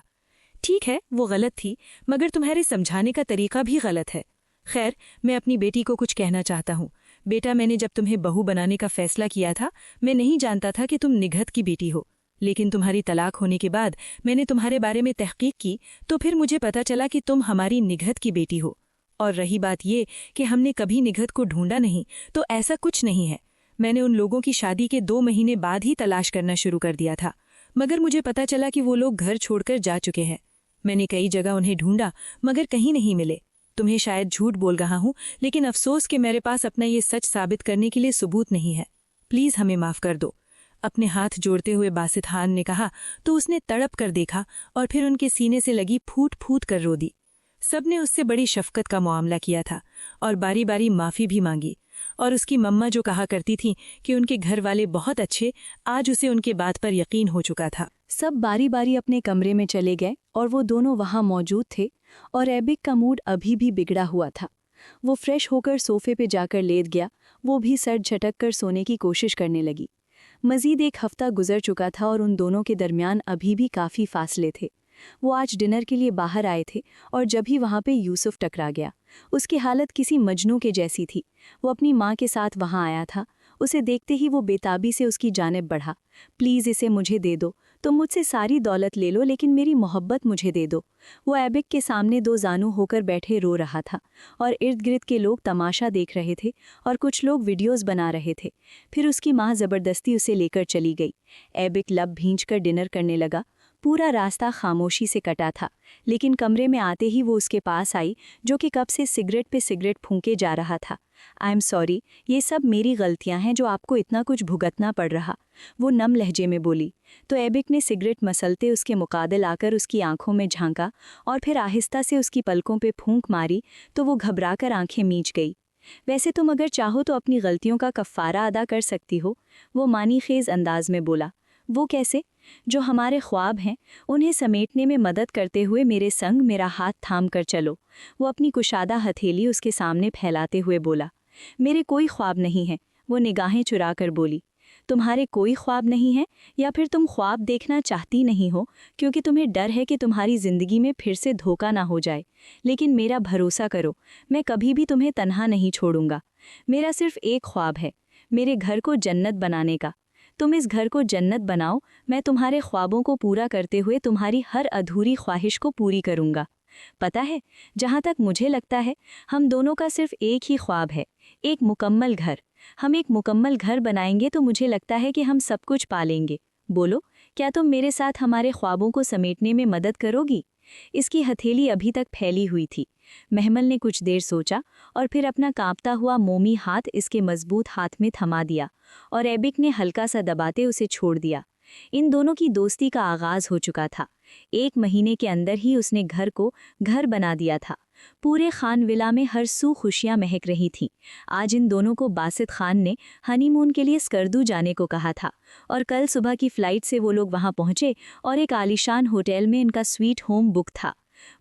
ठीक है, वो गलत थी, मगर तुम्हारे समझाने का तरीका भी गलत है। खैर, मैं अपनी बेटी को कुछ कहना चाहता हूँ। बेटा, मैंने जब तुम्हें बहू बनाने का फैसला किया था, मैं नहीं जानता था कि तुम निघत की बेटी हो। लेकिन तुम्हारी तलाक होने के बाद मैंने तुम्हारे बारे में तहकीक की, तो फिर मुझे पता चला कि तुम हमारी निघत की बेटी हो। और रही बात ये कि हमने कभी निघत को ढूंढा नहीं, तो ऐसा कुछ नहीं है। मैंने उन लोगों की शादी के 2 महीने बाद ही तलाश करना शुरू कर दिया था, मगर मुझे पता चला कि वो लोग घर छोड़कर जा चुके हैं। मैंने कई जगह उन्हें ढूंढा, मगर कहीं नहीं मिले। तुम्हें शायद झूठ बोल रहा हूँ, लेकिन अफसोस कि मेरे पास अपना ये सच साबित करने के लिए सबूत नहीं है। प्लीज हमें माफ कर दो। अपने हाथ जोड़ते हुए बासित खान ने कहा तो उसने तड़प कर देखा और फिर उनके सीने से लगी फूट फूट कर रो दी। सबने उससे बड़ी शफकत का मामला किया था और बारी बारी माफ़ी भी मांगी। और उसकी मम्मा जो कहा करती थी कि उनके घर वाले बहुत अच्छे, आज उसे उनके बात पर यकीन हो चुका था। सब बारी बारी अपने कमरे में चले गए और वो दोनों वहाँ मौजूद थे और एबिक का मूड अभी भी बिगड़ा हुआ था। वो फ्रेश होकर सोफे पे जाकर लेट गया, वो भी सर झटक कर सोने की कोशिश करने लगी। मज़ीद 1 हफ्ता गुजर चुका था और उन दोनों के दरमियान अभी भी काफ़ी फासले थे। वो आज डिनर के लिए बाहर आए थे और जब ही वहाँ पे यूसुफ टकरा गया। उसकी हालत किसी मजनू के जैसी थी। वो अपनी माँ के साथ वहाँ आया था। उसे देखते ही वो बेताबी से उसकी जानिब बढ़ा। प्लीज़ इसे मुझे दे दो, तुम मुझसे सारी दौलत ले लो, लेकिन मेरी मोहब्बत मुझे दे दो। वो एबिक के सामने 2 जानू होकर बैठे रो रहा था और इर्द गिर्द के लोग तमाशा देख रहे थे और कुछ लोग वीडियोस बना रहे थे। फिर उसकी माँ ज़बरदस्ती उसे लेकर चली गई। एबिक लब भींचकर डिनर करने लगा। पूरा रास्ता खामोशी से कटा था, लेकिन कमरे में आते ही वो उसके पास आई, जो कि कब से सिगरेट पे सिगरेट फूंके जा रहा था। आई एम सॉरी, ये सब मेरी गलतियां हैं जो आपको इतना कुछ भुगतना पड़ रहा, वो नम लहजे में बोली। तो एबिक ने सिगरेट मसलते उसके मुकाबिल आकर उसकी आंखों में झांका और फिर आहिस्ता से उसकी पलकों पे फूंक मारी तो वो घबराकर आंखें मींच गई। वैसे तुम अगर चाहो तो अपनी गलतियों का कफ़ारा अदा कर सकती हो, वो मानी खेज अंदाज में बोला। वो कैसे? जो हमारे ख्वाब हैं उन्हें समेटने में मदद करते हुए मेरे संग मेरा हाथ थाम कर चलो। वो अपनी कुशादा हथेली उसके सामने फैलाते हुए बोला। मेरे कोई ख्वाब नहीं है, वो निगाहें चुरा कर बोली। तुम्हारे कोई ख्वाब नहीं है, या फिर तुम ख्वाब देखना चाहती नहीं हो क्योंकि तुम्हें डर है कि तुम्हारी ज़िंदगी में फिर से धोखा ना हो जाए। लेकिन मेरा भरोसा करो, मैं कभी भी तुम्हें तन्हा नहीं छोड़ूंगा। मेरा सिर्फ एक ख्वाब है, मेरे घर को जन्नत बनाने का। तुम इस घर को जन्नत बनाओ, मैं तुम्हारे ख्वाबों को पूरा करते हुए तुम्हारी हर अधूरी ख्वाहिश को पूरी करूंगा। पता है, जहाँ तक मुझे लगता है हम दोनों का सिर्फ एक ही ख्वाब है, एक मुकम्मल घर। हम एक मुकम्मल घर बनाएंगे तो मुझे लगता है कि हम सब कुछ पालेंगे। बोलो, क्या तुम मेरे साथ हमारे ख्वाबों को समेटने में मदद करोगी? इसकी हथेली अभी तक फैली हुई थी। महमल ने कुछ देर सोचा और फिर अपना कांपता हुआ मोमी हाथ इसके मजबूत हाथ में थमा दिया और एबिक ने हल्का सा दबाते उसे छोड़ दिया। इन दोनों की दोस्ती का आगाज हो चुका था। 1 महीने के अंदर ही उसने घर को घर बना दिया था। पूरे खानविला में हर सू खुशियां महक रही थीं। आज इन दोनों को बासित खान ने हनीमून के लिए स्कर्दू जाने को कहा था और कल सुबह की फ़्लाइट से वो लोग वहां पहुंचे और एक आलीशान होटल में इनका स्वीट होम बुक था।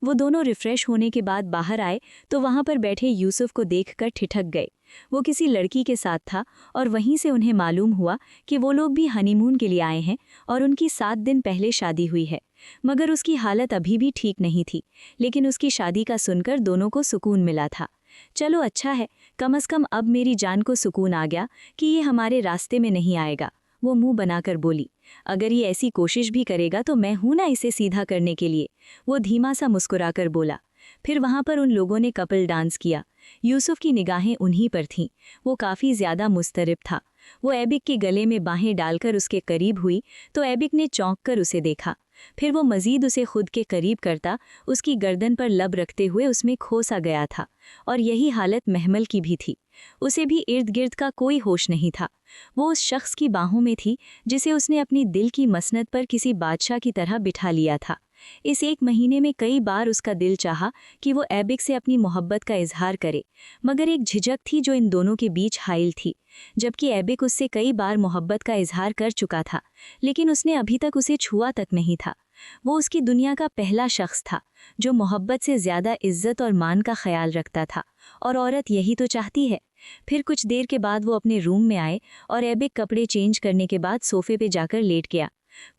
वो दोनों रिफ्रेश होने के बाद बाहर आए तो वहां पर बैठे यूसुफ को देखकर ठिठक गए। वो किसी लड़की के साथ था और वहीं से उन्हें मालूम हुआ कि वो लोग भी हनीमून के लिए आए हैं और उनकी 7 दिन पहले शादी हुई है। मगर उसकी हालत अभी भी ठीक नहीं थी, लेकिन उसकी शादी का सुनकर दोनों को सुकून मिला था। चलो अच्छा है, कम से कम अब मेरी जान को सुकून आ गया कि ये हमारे रास्ते में नहीं आएगा, वो मुंह बनाकर बोली। अगर ये ऐसी कोशिश भी करेगा तो मैं हूं ना इसे सीधा करने के लिए, वो धीमा सा मुस्कुराकर बोला। फिर वहां पर उन लोगों ने कपल डांस किया। यूसुफ की निगाहें उन्हीं पर थीं। वो काफ़ी ज़्यादा मुस्तरिब था। वो एबिक के गले में बाहें डालकर उसके करीब हुई तो एबिक ने चौंक कर उसे देखा। फिर वो मज़ीद उसे खुद के करीब करता, उसकी गर्दन पर लब रखते हुए उसमें खो सा गया था। और यही हालत महमल की भी थी। उसे भी इर्द गिर्द का कोई होश नहीं था। वो उस शख्स की बाहों में थी जिसे उसने अपनी दिल की मसनद पर किसी बादशाह की तरह बिठा लिया था। इस 1 महीने में कई बार उसका दिल चाहा कि वो एबिक से अपनी मोहब्बत का इजहार करे, मगर एक झिझक थी जो इन दोनों के बीच हाइल थी। जबकि एबिक उससे कई बार मोहब्बत का इजहार कर चुका था, लेकिन उसने अभी तक उसे छुआ तक नहीं था। वो उसकी दुनिया का पहला शख्स था जो मोहब्बत से ज़्यादा इज्जत और मान का ख्याल रखता था, और औरत यही तो चाहती है। फिर कुछ देर के बाद वो अपने रूम में आए और एबिक कपड़े चेंज करने के बाद सोफे पे जाकर लेट गया।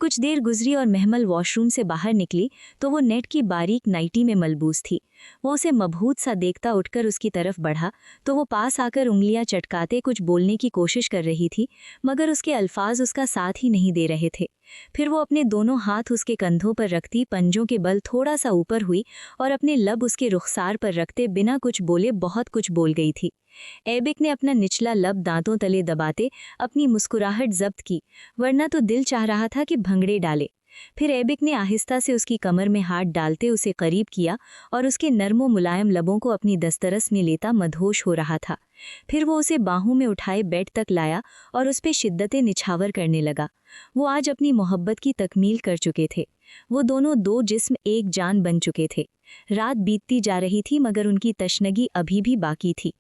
कुछ देर गुजरी और महमल वॉशरूम से बाहर निकली तो वो नेट की बारीक नाइटी में मलबूस थी। वो उसे मबहूत सा देखता उठकर उसकी तरफ बढ़ा तो वो पास आकर उंगलियां चटकाते कुछ बोलने की कोशिश कर रही थी, मगर उसके अल्फाज उसका साथ ही नहीं दे रहे थे। फिर वो अपने दोनों हाथ उसके कंधों पर रखती पंजों के बल थोड़ा सा ऊपर हुई और अपने लब उसके रुखसार पर रखते बिना कुछ बोले बहुत कुछ बोल गई थी। एबिक ने अपना निचला लब दांतों तले दबाते अपनी मुस्कुराहट जब्त की, वरना तो दिल चाह रहा था कि भंगड़े डाले। फिर एबिक ने आहिस्ता से उसकी कमर में हाथ डालते उसे करीब किया और उसके नर्मो मुलायम लबों को अपनी दस्तरस में लेता मदहोश हो रहा था। फिर वो उसे बाहों में उठाए बेड तक लाया और उस पे शिद्दतें निछावर करने लगा। वो आज अपनी मोहब्बत की तकमील कर चुके थे। वो दोनों दो जिस्म एक जान बन चुके थे। रात बीतती जा रही थी मगर उनकी तशनगी अभी भी बाकी थी।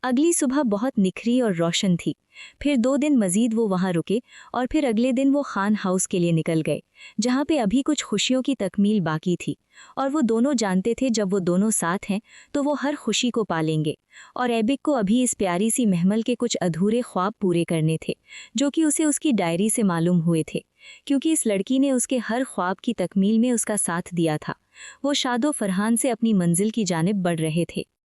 अगली सुबह बहुत निखरी और रोशन थी। फिर 2 दिन मजीद वो वहाँ रुके और फिर अगले दिन वो खान हाउस के लिए निकल गए, जहाँ पे अभी कुछ खुशियों की तकमील बाकी थी। और वो दोनों जानते थे जब वो दोनों साथ हैं तो वो हर खुशी को पालेंगे। और एबिक को अभी इस प्यारी सी महमल के कुछ अधूरे ख्वाब पूरे करने थे, जो कि उसे उसकी डायरी से मालूम हुए थे, क्योंकि इस लड़की ने उसके हर ख्वाब की तकमील में उसका साथ दिया था। वो शादो फरहान से अपनी मंजिल की जानिब बढ़ रहे थे।